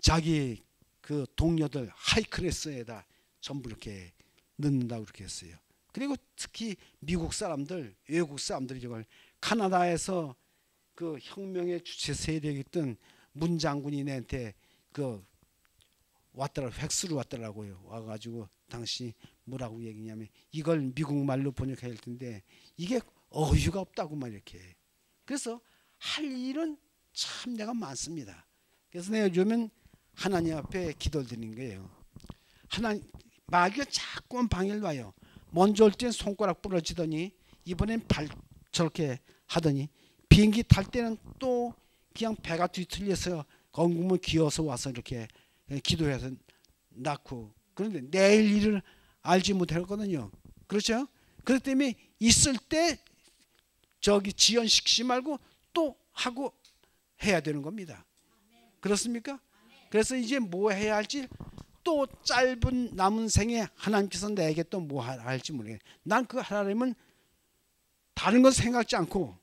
Speaker 1: 자기 그 동료들 하이클래스에다 전부 이렇게 넣는다고 그렇게 했어요. 그리고 특히 미국 사람들, 외국 사람들이 저걸 카나다에서 그 혁명의 주체 세력이었던 문 장군이 내한테 그 왔더라, 획수로 왔더라고요. 와가지고 당시 뭐라고 얘기냐면 이걸 미국 말로 번역해야 할 텐데 이게 어휘가 없다고 막 이렇게. 그래서 할 일은 참 내가 많습니다. 그래서 내가 요즘은 하나님 앞에 기도를 드리는 거예요. 하나님, 마귀가 자꾸만 방해를 와요. 먼저 올 땐 손가락 부러지더니 이번엔 발 저렇게 하더니 비행기 탈 때는 또 그냥 배가 뒤틀려서 엉구멍 기어서 와서 이렇게 기도해서 낳고. 그런데 내일 일을 알지 못했거든요. 그렇죠? 그렇기 때문에 있을 때 저기 지연시키지 말고 또 하고 해야 되는 겁니다. 그렇습니까? 그래서 이제 뭐 해야 할지 또 짧은 남은 생에 하나님께서 내게 또 뭐 할지 모르겠어요. 난 그거 하려면 다른 건 생각지 않고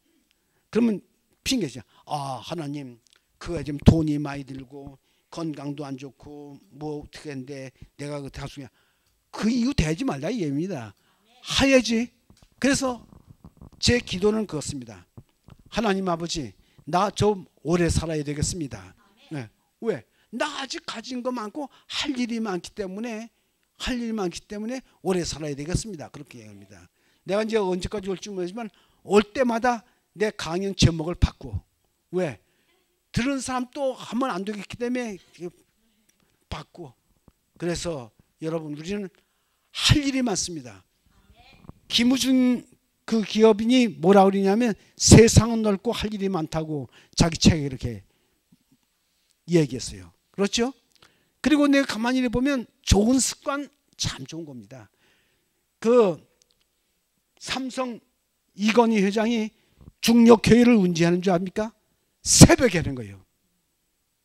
Speaker 1: 그러면 핑계죠. 하나님 그거 지금 돈이 많이 들고 건강도 안 좋고 뭐 어떻게 했는데 내가 그 다수냐 그 이유 대지 말라 이 얘기입니다. 하야지. 그래서 제 기도는 그렇습니다. 하나님 아버지 나 좀 오래 살아야 되겠습니다. 네. 왜? 나 아직 가진 거 많고 할 일이 많기 때문에 오래 살아야 되겠습니다. 그렇게 얘기합니다. 내가 이제 언제까지 올지 모르지만 올 때마다 내 강연 제목을 바꿔. 왜? 들은 사람 또 하면 안 되겠기 때문에 바꿔. 그래서 여러분 우리는 할 일이 많습니다. 김우중 그 기업인이 뭐라 그러냐면 세상은 넓고 할 일이 많다고 자기 책에 이렇게 얘기했어요. 그렇죠? 그리고 내가 가만히 보면 좋은 습관 참 좋은 겁니다. 그 삼성 이건희 회장이 중력회의를 운지하는 줄 압니까? 새벽에 하는 거예요.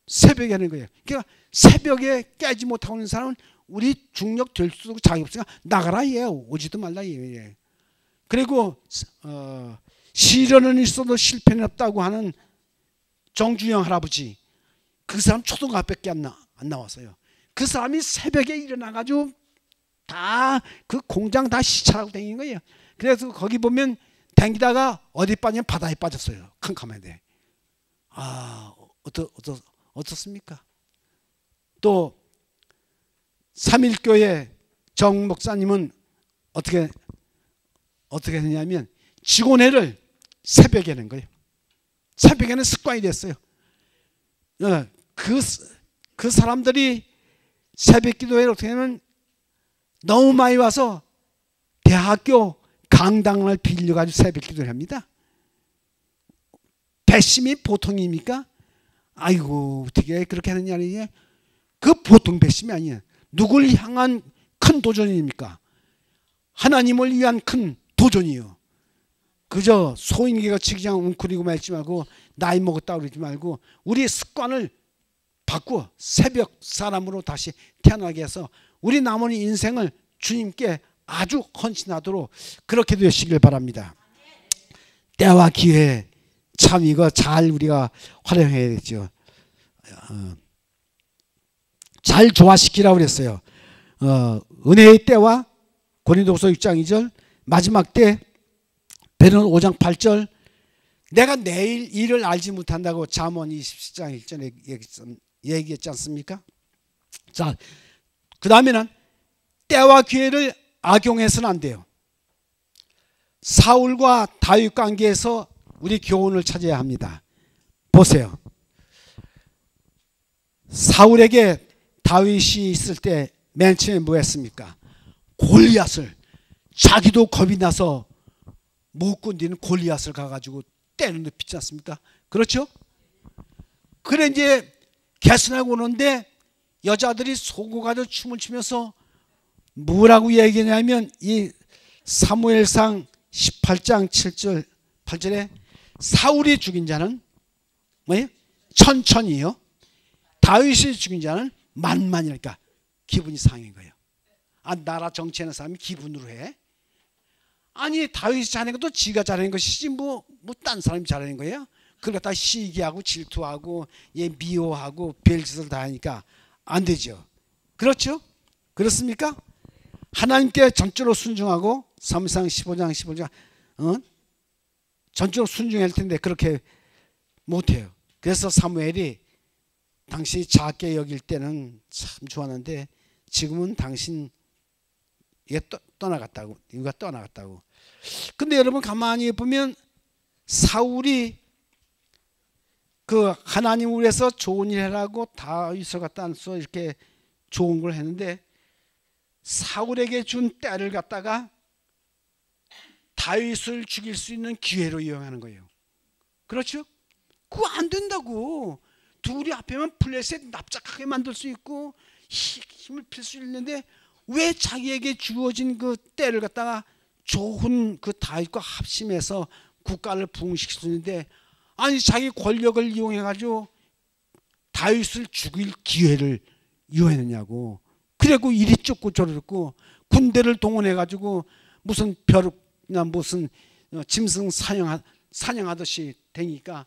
Speaker 1: 새벽에 하는 거예요. 그러니까 새벽에 깨지 못하고 있는 사람은 우리 중력 될 수도 자기 없으니까 나가라 얘 오지도 말라 얘. 그리고 시련은 있어도 실패는 없다고 하는 정주영 할아버지 그 사람 초등학교밖에 안 나왔어요. 그 사람이 새벽에 일어나가지고 다 그 공장 다 시찰하고 다니는 거예요. 그래서 거기 보면 댕기다가 어디 빠지면 바다에 빠졌어요. 캄캄한데. 어떻습니까? 또 삼일교회 정 목사님은 어떻게 했냐면 직원회를 새벽에 하는 거예요. 새벽에는 습관이 됐어요. 그 사람들이 새벽 기도회를 어떻게 하면 너무 많이 와서 대학교 강당을 빌려가지고 새벽 기도를 합니다. 배심이 보통입니까? 아이고 어떻게 그렇게 하느냐. 그 보통 배심이 아니에요. 누굴 향한 큰 도전입니까? 하나님을 위한 큰 도전이요. 그저 소인계같이 그냥 웅크리고 말지 말고 나이 먹었다 그러지 말고 우리의 습관을 바꾸어 새벽 사람으로 다시 태어나게 해서 우리 남은 인생을 주님께 아주 헌신하도록 그렇게 되시길 바랍니다. 때와 기회 참 이거 잘 우리가 활용해야겠죠. 잘 조화시키라고 그랬어요. 은혜의 때와 고린도후서 6장 2절 마지막 때 베드로 5장 8절 내가 내일 일을 알지 못한다고 잠언 27장 1절에 얘기했지 않습니까? 자, 그 다음에는 때와 기회를 악용해서는 안 돼요. 사울과 다윗 관계에서 우리 교훈을 찾아야 합니다. 보세요. 사울에게 다윗이 있을 때 맨 처음에 뭐 했습니까? 골리앗을, 자기도 겁이 나서 못 건드리는 골리앗을 가가지고 때는 눕히지 않습니까? 그렇죠? 그래 이제 개선하고 오는데 여자들이 소고가도 춤을 추면서 뭐라고 얘기하냐면 이 사무엘상 18장 7절 8절에 사울이 죽인 자는 뭐예요? 천천히요. 다윗이 죽인 자는 만만이니까 기분이 상한 거예요. 아, 나라 정치하는 사람이 기분으로 해? 아니 다윗이 잘하는 것도 지가 잘하는 것이지 뭐 딴 사람이 잘하는 거예요? 그걸 갖다 시기하고 질투하고 미워하고 별짓을 다 하니까 안 되죠. 그렇죠? 그렇습니까? 하나님께 전적으로 순종하고 사무엘상 15장 15장 전적으로 순종할 텐데 그렇게 못해요. 그래서 사무엘이 당신이 작게 여길 때는 참 좋았는데 지금은 당신 떠나갔다고, 이유가 떠나갔다고. 근데 여러분 가만히 보면 사울이 그 하나님을 위해서 좋은 일 하라고 다윗을 갖다 서 이렇게 좋은 걸 했는데 사울에게 준 때를 갖다가 다윗을 죽일 수 있는 기회로 이용하는 거예요. 그렇죠? 그거 안 된다고. 둘이 앞에만 블레셋 납작하게 만들 수 있고 힘을 필 수 있는데 왜 자기에게 주어진 그 때를 갖다가 좋은 그 다윗과 합심해서 국가를 부흥시킬 수 있는데 아니 자기 권력을 이용해 가지고 다윗을 죽일 기회를 이용했느냐고. 그리고 이리 쫓고 저리 쫓고 군대를 동원해 가지고 무슨 벼룩이나 무슨 짐승 사냥하듯이 되니까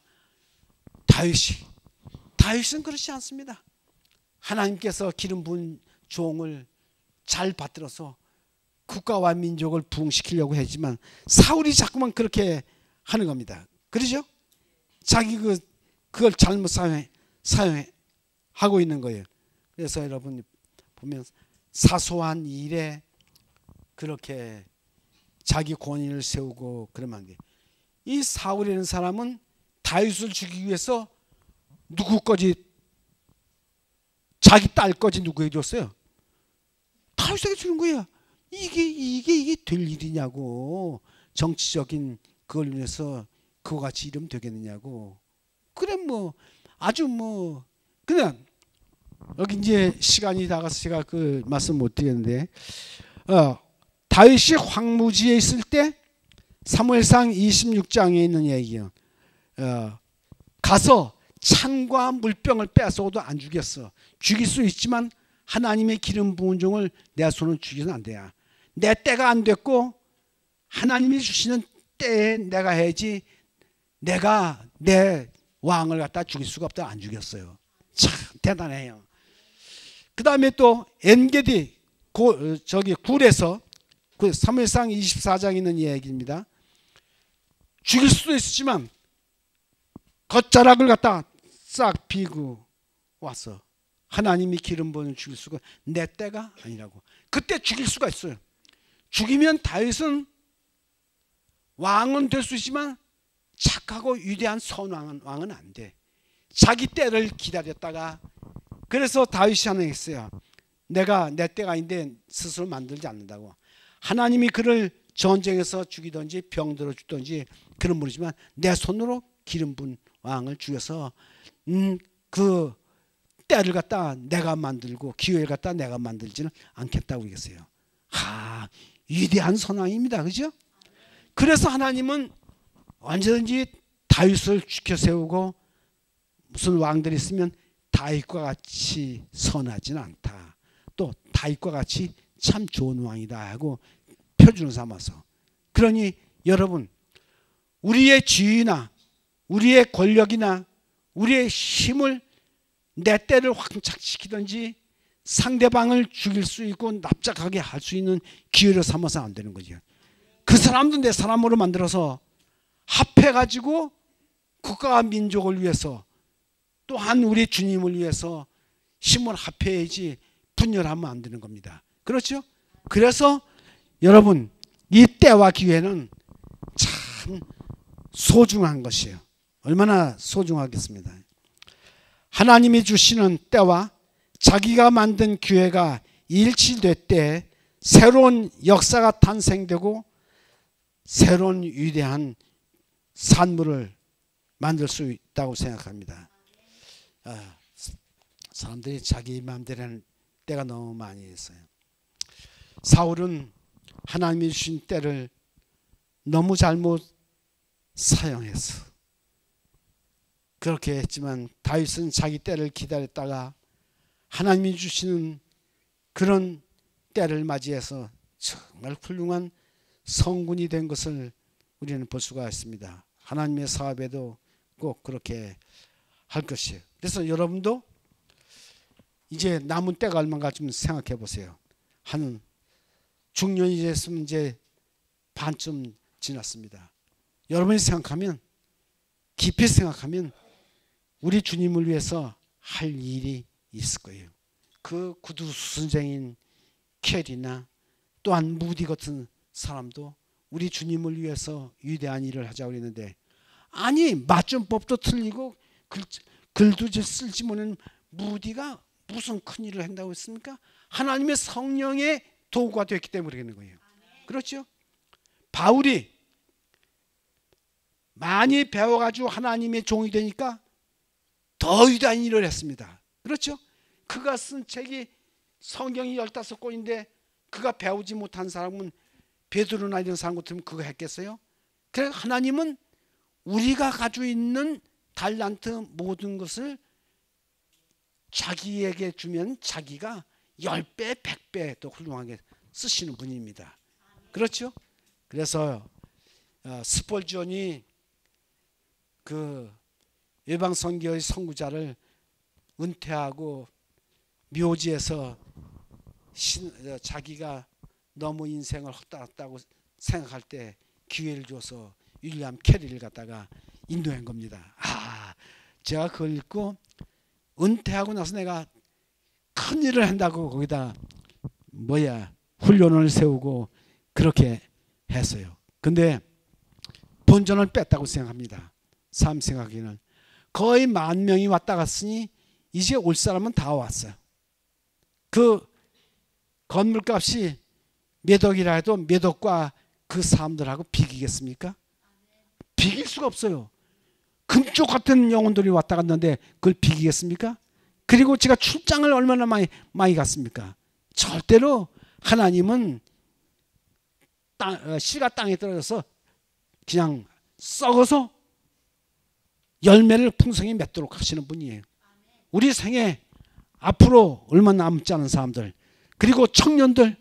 Speaker 1: 다윗은 그렇지 않습니다. 하나님께서 기름 부은 종을 잘 받들어서 국가와 민족을 부흥시키려고 하지만 사울이 자꾸만 그렇게 하는 겁니다. 그러죠? 자기 그걸 잘못 사용하고 있는 거예요. 그래서 여러분 보면 사소한 일에 그렇게 자기 권위를 세우고 그러면 안 돼요. 이 사울이라는 사람은 다윗을 죽이기 위해서 누구 거지? 자기 딸 거지 누구에게 줬어요? 다윗에게 주는 거야. 이게 될 일이냐고. 정치적인 그걸 위해서 그거 같이 이러면 되겠느냐고. 그래 뭐 아주 뭐 그냥 여기 이제 시간이 나가서 제가 그 말씀 못 드리는데 다윗이 황무지에 있을 때 사무엘상 26장에 있는 얘기예요. 가서 창과 물병을 빼앗아도 안 죽였어. 죽일 수 있지만 하나님의 기름 부은 종을 내 손으로 죽이면 안 돼요. 내 때가 안 됐고 하나님이 주시는 때에 내가 해야지 내가 내 왕을 갖다 죽일 수가 없다. 안 죽였어요. 참 대단해요. 그 다음에 또 엔게디 저기 굴에서 그 사무엘상 24장에 있는 얘기입니다. 죽일 수도 있었지만 겉자락을 갖다 싹 비고 왔어. 하나님이 기름 부은 죽일 수가 내 때가 아니라고. 그때 죽일 수가 있어요. 죽이면 다윗은 왕은 될 수 있지만 착하고 위대한 선왕은 안 돼. 자기 때를 기다렸다가 그래서 다윗이 하나 했어요. 내가 내 때가 아닌데 스스로 만들지 않는다고. 하나님이 그를 전쟁에서 죽이든지 병들어 죽든지 그런 모르지만 내 손으로 기름 부은 왕을 죽여서 그 때를 갖다 내가 만들고 기회를 갖다 내가 만들지는 않겠다고 얘기했어요. 위대한 선왕입니다. 그죠? 그래서 하나님은 언제든지 다윗을 지켜 세우고 무슨 왕들이 있으면 다윗과 같이 선하지는 않다. 또 다윗과 같이 참 좋은 왕이다 하고 표준을 삼아서. 그러니 여러분 우리의 지위나 우리의 권력이나 우리의 힘을 내 때를 확착시키든지 상대방을 죽일 수 있고 납작하게 할 수 있는 기회를 삼아서 안 되는 거죠. 그 사람도 내 사람으로 만들어서 합해가지고 국가와 민족을 위해서 또한 우리 주님을 위해서 힘을 합해야지 분열하면 안 되는 겁니다. 그렇죠? 그래서 여러분 이 때와 기회는 참 소중한 것이에요. 얼마나 소중하겠습니다. 하나님이 주시는 때와 자기가 만든 기회가 일치될 때 새로운 역사가 탄생되고 새로운 위대한 산물을 만들 수 있다고 생각합니다. 사람들이 자기 마음대로 하는 때가 너무 많이 있어요. 사울은 하나님이 주신 때를 너무 잘못 사용했어. 그렇게 했지만 다윗은 자기 때를 기다렸다가 하나님이 주시는 그런 때를 맞이해서 정말 훌륭한 성군이 된 것을 우리는 볼 수가 있습니다. 하나님의 사업에도 꼭 그렇게 할 것이에요. 그래서 여러분도 이제 남은 때가 얼마인가 좀 생각해 보세요. 한 중년이 됐으면 이제 반쯤 지났습니다. 여러분이 생각하면, 깊이 생각하면 우리 주님을 위해서 할 일이 있을 거예요. 그 구두순쟁인 캐리나 또한 무디 같은 사람도 우리 주님을 위해서 위대한 일을 하자고 했는데, 아니 맞춤법도 틀리고 글도 쓸지 못하는 무디가 무슨 큰 일을 한다고 했습니까? 하나님의 성령의 도구가 됐기 때문에 그러는 거예요. 그렇죠? 바울이 많이 배워가지고 하나님의 종이 되니까 더 위대한 일을 했습니다. 그렇죠? 그가 쓴 책이 성경이 15권인데 그가 배우지 못한 사람은 베드로나 이런 사람 같으면 그거 했겠어요? 그래서 하나님은 우리가 가지고 있는 달란트 모든 것을 자기에게 주면 자기가 10배, 100배 더 훌륭하게 쓰시는 분입니다. 그렇죠? 그래서 스펄전이 그 외방선교의 선구자를 은퇴하고 묘지에서 자기가 너무 인생을 헛다았다고 생각할 때 기회를 줘서 윌리엄 캐리를 갖다가 인도한 겁니다. 제가 그걸 읽고 은퇴하고 나서 내가 큰 일을 한다고 거기다 훈련을 세우고 그렇게 했어요. 근데 본전을 뺐다고 생각합니다. 사람 생각에는 거의 10,000명이 왔다 갔으니 이제 올 사람은 다 왔어요. 그 건물값이 몇 억이라 해도 몇 억과 그 사람들하고 비기겠습니까? 비길 수가 없어요. 금쪽 같은 영혼들이 왔다 갔는데 그걸 비기겠습니까? 그리고 제가 출장을 얼마나 많이 갔습니까? 절대로 하나님은 씨가 땅에 떨어져서 그냥 썩어서 열매를 풍성히 맺도록 하시는 분이에요. 우리 생에 앞으로 얼마 남지 않은 사람들, 그리고 청년들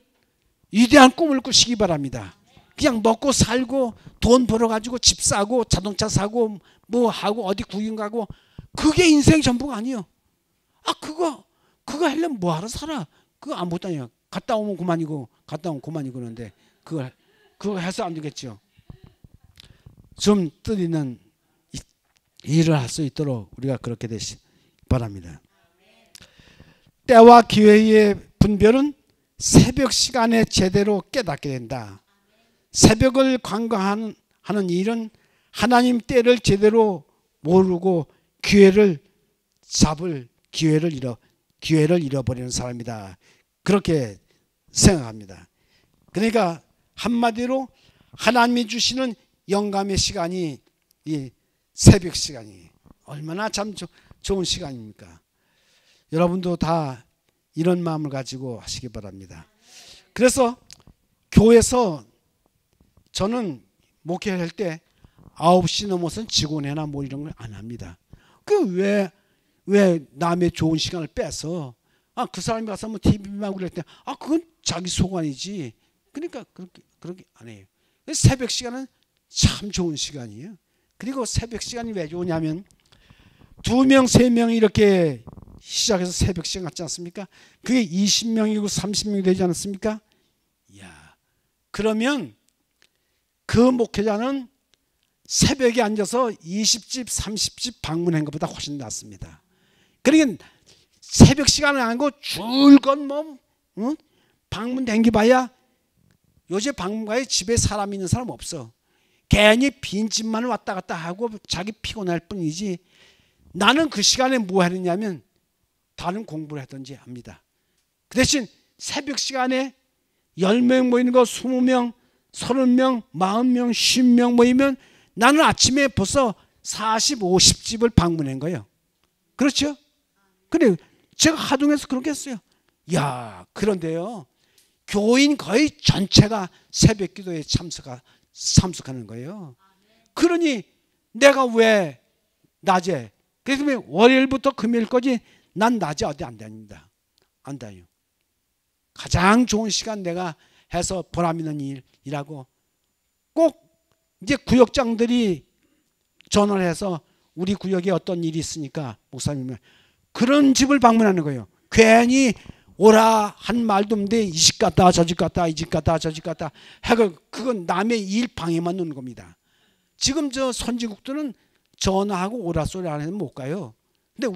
Speaker 1: 위대한 꿈을 꾸시기 바랍니다. 그냥 먹고 살고 돈 벌어가지고 집 사고 자동차 사고 뭐 하고 어디 구경 가고 그게 인생 전부가 아니에요. 그거 하려면 뭐하러 살아? 그거 아무것도 아니야. 갔다 오면 그만이고 그러는데 그거 해서 안 되겠죠. 좀 뜻있는 일을 할 수 있도록 우리가 그렇게 되시 바랍니다. 때와 기회의 분별은 새벽 시간에 제대로 깨닫게 된다. 새벽을 관광하는 일은 하나님 때를 제대로 모르고 기회를 잃어버리는 사람이다. 그렇게 생각합니다. 그러니까 한마디로 하나님이 주시는 영감의 시간이 이 새벽 시간이 얼마나 참 좋은 시간입니까? 여러분도 다 이런 마음을 가지고 하시기 바랍니다. 그래서 교회에서 저는 목회를 할 때 9시 넘어서는 직원회나 뭐 이런 걸 안 합니다. 왜 남의 좋은 시간을 빼서 그 사람이 가서 뭐 TV만 그럴 때 그건 자기 소관이지. 그러니까 그렇게 안 해요. 새벽 시간은 참 좋은 시간이에요. 그리고 새벽 시간이 왜 좋으냐면 2명, 3명이 이렇게 시작해서 새벽 시간 같지 않습니까? 그게 20명이고 30명이 되지 않았습니까? 그러면 그 목회자는 새벽에 앉아서 20집, 30집 방문한 것보다 훨씬 낫습니다. 그러니까 새벽 시간은 아니고 줄곧 뭐 방문 댕기봐야 요새 방문가에 집에 사람 있는 사람 없어. 괜히 빈집만 왔다 갔다 하고 자기 피곤할 뿐이지. 나는 그 시간에 뭐 하느냐면 다른 공부를 하든지 합니다. 그 대신 새벽 시간에 10명 모이는 거 20명, 30명, 40명, 50명 모이면 나는 아침에 벌써 40, 50집을 방문한 거예요. 그렇죠? 그래 제가 하동에서 그렇게 했어요. 야, 그런데요. 교인 거의 전체가 새벽 기도에 참석하는 거예요. 그러니 내가 왜 낮에, 그래서 월요일부터 금요일까지 난 낮에 어디 안 다닙니다. 안 다녀요. 가장 좋은 시간 내가 해서 보람 있는 일하고 꼭 이제 구역장들이 전화를 해서 우리 구역에 어떤 일이 있으니까 목사님은 그런 집을 방문하는 거예요. 괜히 오라 한 말도 없는데 이 집 갔다 저 집 갔다 이 집 갔다 저 집 갔다 하고 그건 남의 일 방해만 놓는 겁니다. 지금 저 선진국들은 전화하고 오라 소리 안 하면 못 가요. 근데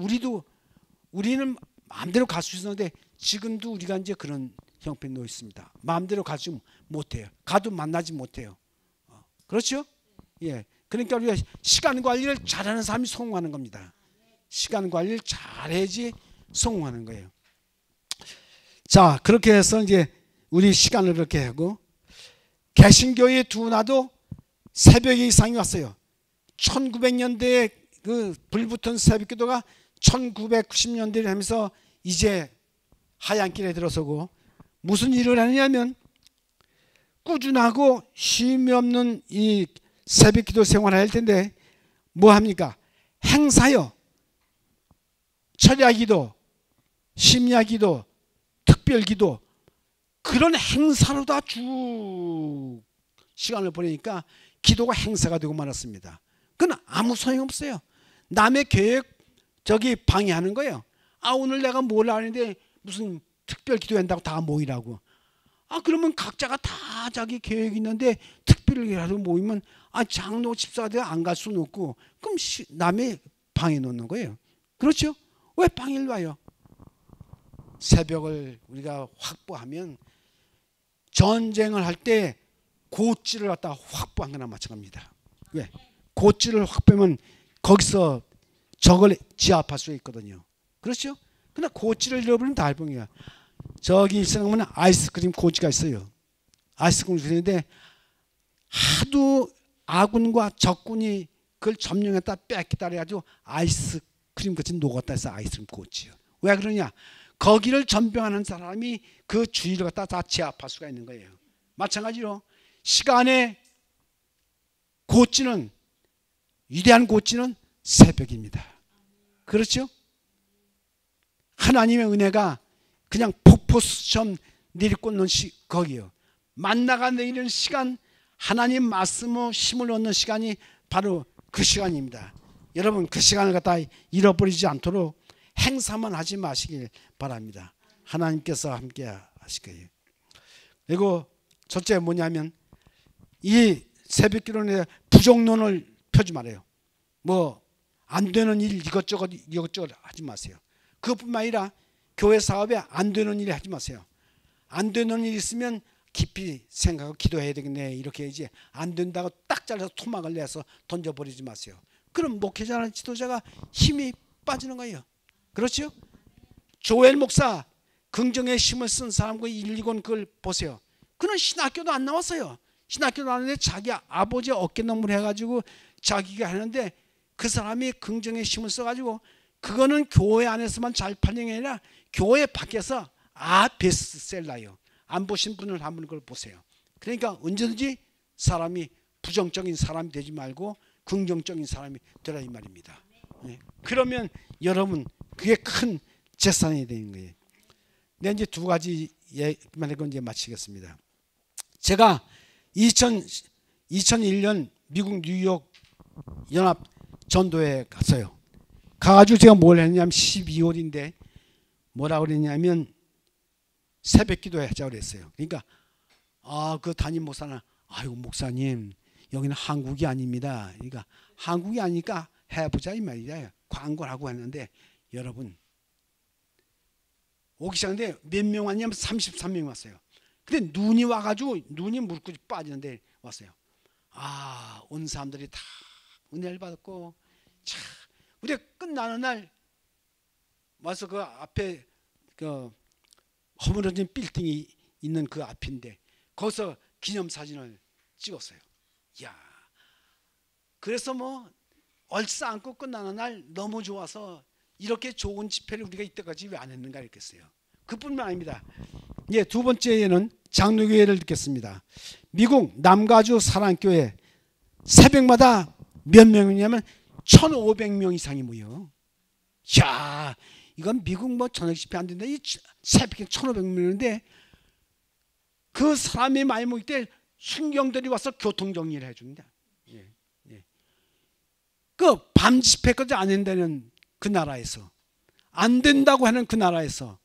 Speaker 1: 우리는 마음대로 갈 수 있었는데 지금도 우리가 이제 그런 형편에 놓여 있습니다. 마음대로 가지 못해요. 가도 만나지 못해요. 그렇죠? 예. 그러니까 우리가 시간 관리를 잘하는 사람이 성공하는 겁니다. 시간 관리를 잘해야지 성공하는 거예요. 자, 그렇게 해서 이제 우리 시간을 그렇게 하고 개신교의 두나도 새벽에 이상이 왔어요. 1900년대에 그 불붙은 새벽기도가 1990년대를 하면서 이제 하얀 길에 들어서고 무슨 일을 하느냐면 꾸준하고 쉼이 없는 이 새벽기도 생활을 할 텐데 뭐 합니까? 행사요. 철야기도, 심야기도, 특별기도 그런 행사로 다 쭉 시간을 보내니까 기도가 행사가 되고 말았습니다. 그건 아무 소용없어요. 남의 계획 저기 방해하는 거예요. 아, 오늘 내가 뭘 하는데 무슨 특별 기도한다고 다 모이라고. 아, 그러면 각자가 다 자기 계획이 있는데 특별이라도 모이면 아, 장로 집사들 안 갈 수는 없고 그럼 남의 방해 놓는 거예요. 그렇죠? 왜 방해를 놔요? 새벽을 우리가 확보하면 전쟁을 할 때 고지를 갖다 확보한 거나 마찬가지입니다. 왜? 고지를 확보하면 거기서 적을 제압할 수 있거든요. 그렇죠? 근데 고지를 잃어버리면 달봉이야. 저기 생각하면 아이스크림 고지가 있어요. 아이스크림을 주는데 하도 아군과 적군이 그걸 점령했다 뺏기다 그래가지고 아이스크림 같이 녹았다 해서 아이스크림 고지요. 왜 그러냐? 거기를 전병하는 사람이 그 주위를 갖다 다 제압할 수가 있는 거예요. 마찬가지로 시간의 고지는 위대한 고지는 새벽입니다. 그렇죠? 하나님의 은혜가 그냥 폭포수처럼 내리꽂는 거기요. 만나가 내리는 시간, 하나님 말씀으로 힘을 얻는 시간이 바로 그 시간입니다. 여러분 그 시간을 갖다 잃어버리지 않도록 행사만 하지 마시길 바랍니다. 하나님께서 함께 하실 거예요. 그리고 첫째 뭐냐면 이 새벽기도는 부정론을 펴지 말아요. 뭐 안 되는 일 이것저것 하지 마세요. 그것뿐만 아니라 교회 사업에 안 되는 일 하지 마세요. 안 되는 일 있으면 깊이 생각하고 기도해야 되겠네 이렇게 해야지 안 된다고 딱 잘라서 토막을 내서 던져버리지 마세요. 그럼 목회자나 지도자가 힘이 빠지는 거예요. 그렇죠? 조엘 목사 긍정의 힘을 쓴 사람과 1,2권 그걸 보세요. 그는 신학교도 안 나왔어요. 신학교도 안 했는데 자기 아버지 어깨너머를 해가지고 자기가 하는데 그 사람이 긍정의 힘을 써가지고 그거는 교회 안에서만 잘 팔린 게 아니라 교회 밖에서 베스트셀러예요. 안 보신 분을 한번 그걸 보세요. 그러니까 언제든지 사람이 부정적인 사람이 되지 말고 긍정적인 사람이 되라 이 말입니다. 네. 그러면 여러분 그게 큰 재산이 되는 거예요. 네, 이제 두 가지 얘기만 하고 이제 마치겠습니다. 제가 2001년 미국 뉴욕 연합 전도회 갔어요. 가가지고 제가 뭘 했냐면 12월인데 뭐라 그랬냐면 새벽 기도회 하자고 그랬어요. 그러니까 그 담임 목사는 아이고 목사님 여기는 한국이 아닙니다. 그러니까 한국이 아니니까 해보자 이 말이에요. 광고를 하고 했는데 여러분 오기 시작했는데 몇 명 왔냐면 33명 왔어요. 근데 눈이 와가지고 눈이 물고 빠지는데 왔어요. 아, 온 사람들이 다 은혜를 받았고, 참 우리가 끝나는 날 와서 그 앞에 그 허물어진 빌딩이 있는 그 앞인데 거기서 기념사진을 찍었어요. 이야, 그래서 뭐 얼싸안고 끝나는 날 너무 좋아서 이렇게 좋은 집회를 우리가 이때까지 왜 안 했는가 했겠어요. 그뿐만 아닙니다. 예, 두 번째에는 장로교회를 듣겠습니다. 미국 남가주 사랑교회 새벽마다 몇 명이냐면 1,500명 이상이 모여. 야, 이건 미국 뭐 저녁 집회 안 된다. 이 새벽에 1,500명인데 그 사람이 많이 모일 때 순경들이 와서 교통 정리를 해줍니다. 예, 예. 그 밤 집회까지 안 된다는 그 나라에서, 안 된다고 하는 그 나라에서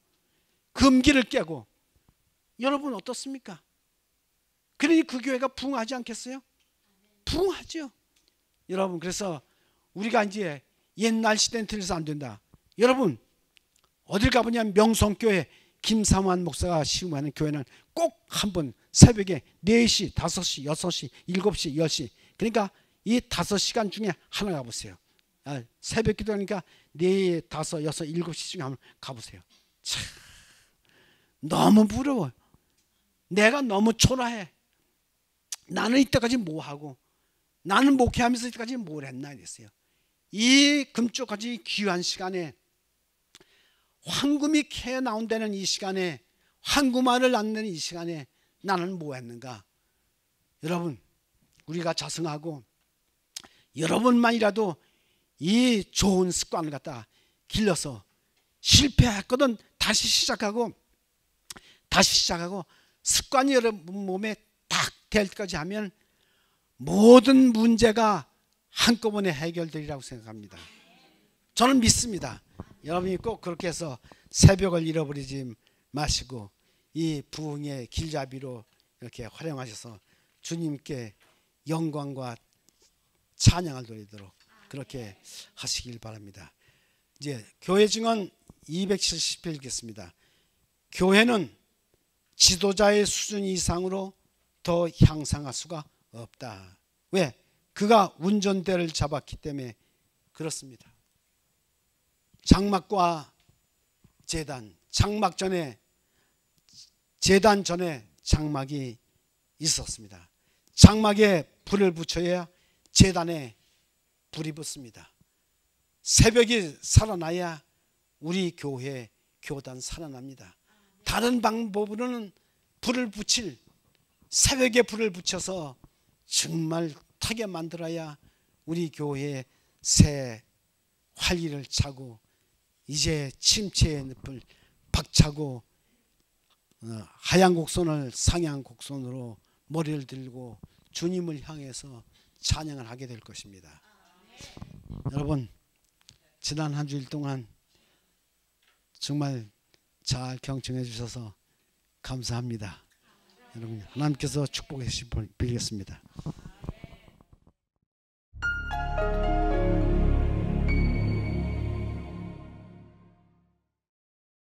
Speaker 1: 금기를 깨고, 여러분 어떻습니까? 그러니 그 교회가 부흥하지 않겠어요? 부흥하죠. 여러분, 그래서 우리가 이제 옛날 시대는 틀려서 안 된다. 여러분 어딜 가보냐면 명성교회 김삼환 목사가 시음하는 교회는 꼭 한번 새벽에 4시, 5시, 6시, 7시, 10시, 그러니까 이 5시간 중에 하나 가보세요. 새벽 기도하니까 4, 5, 6, 7시 중에 한번 가보세요. 참, 너무 부러워. 내가 너무 초라해. 나는 이때까지 뭐 하고, 나는 목회하면서 이때까지 뭘 했나 이랬어요. 이 금쪽같이 귀한 시간에, 황금이 캐어 나온다는 이 시간에, 황금알을 낳는 이 시간에 나는 뭐 했는가? 여러분, 우리가 자성하고 여러분만이라도 이 좋은 습관을 갖다 길러서, 실패했거든 다시 시작하고 습관이 여러분 몸에 딱 될 때까지 하면 모든 문제가 한꺼번에 해결되리라고 생각합니다. 저는 믿습니다. 여러분이 꼭 그렇게 해서 새벽을 잃어버리지 마시고 이 부흥의 길잡이로 이렇게 활용하셔서 주님께 영광과 찬양을 돌리도록 그렇게 하시길 바랍니다. 이제 교회 증언 270회 읽겠습니다. 교회는 지도자의 수준 이상으로 더 향상할 수가 없다. 왜? 그가 운전대를 잡았기 때문에 그렇습니다. 장막과 제단, 장막 전에, 제단 전에 장막이 있었습니다. 장막에 불을 붙여야 제단에 불이 붙습니다. 새벽이 살아나야 우리 교회, 교단 살아납니다. 다른 방법으로는 불을 붙일, 새벽에 불을 붙여서 정말 타게 만들어야 우리 교회에 새 활기를 차고 이제 침체의 늪을 박차고 하얀 곡선을 상향 곡선으로 머리를 들고 주님을 향해서 찬양을 하게 될 것입니다. 여러분, 지난 한 주일 동안 정말 잘 경청해 주셔서 감사합니다. 여러분, 하나님께서 축복해 주시길 빌겠습니다.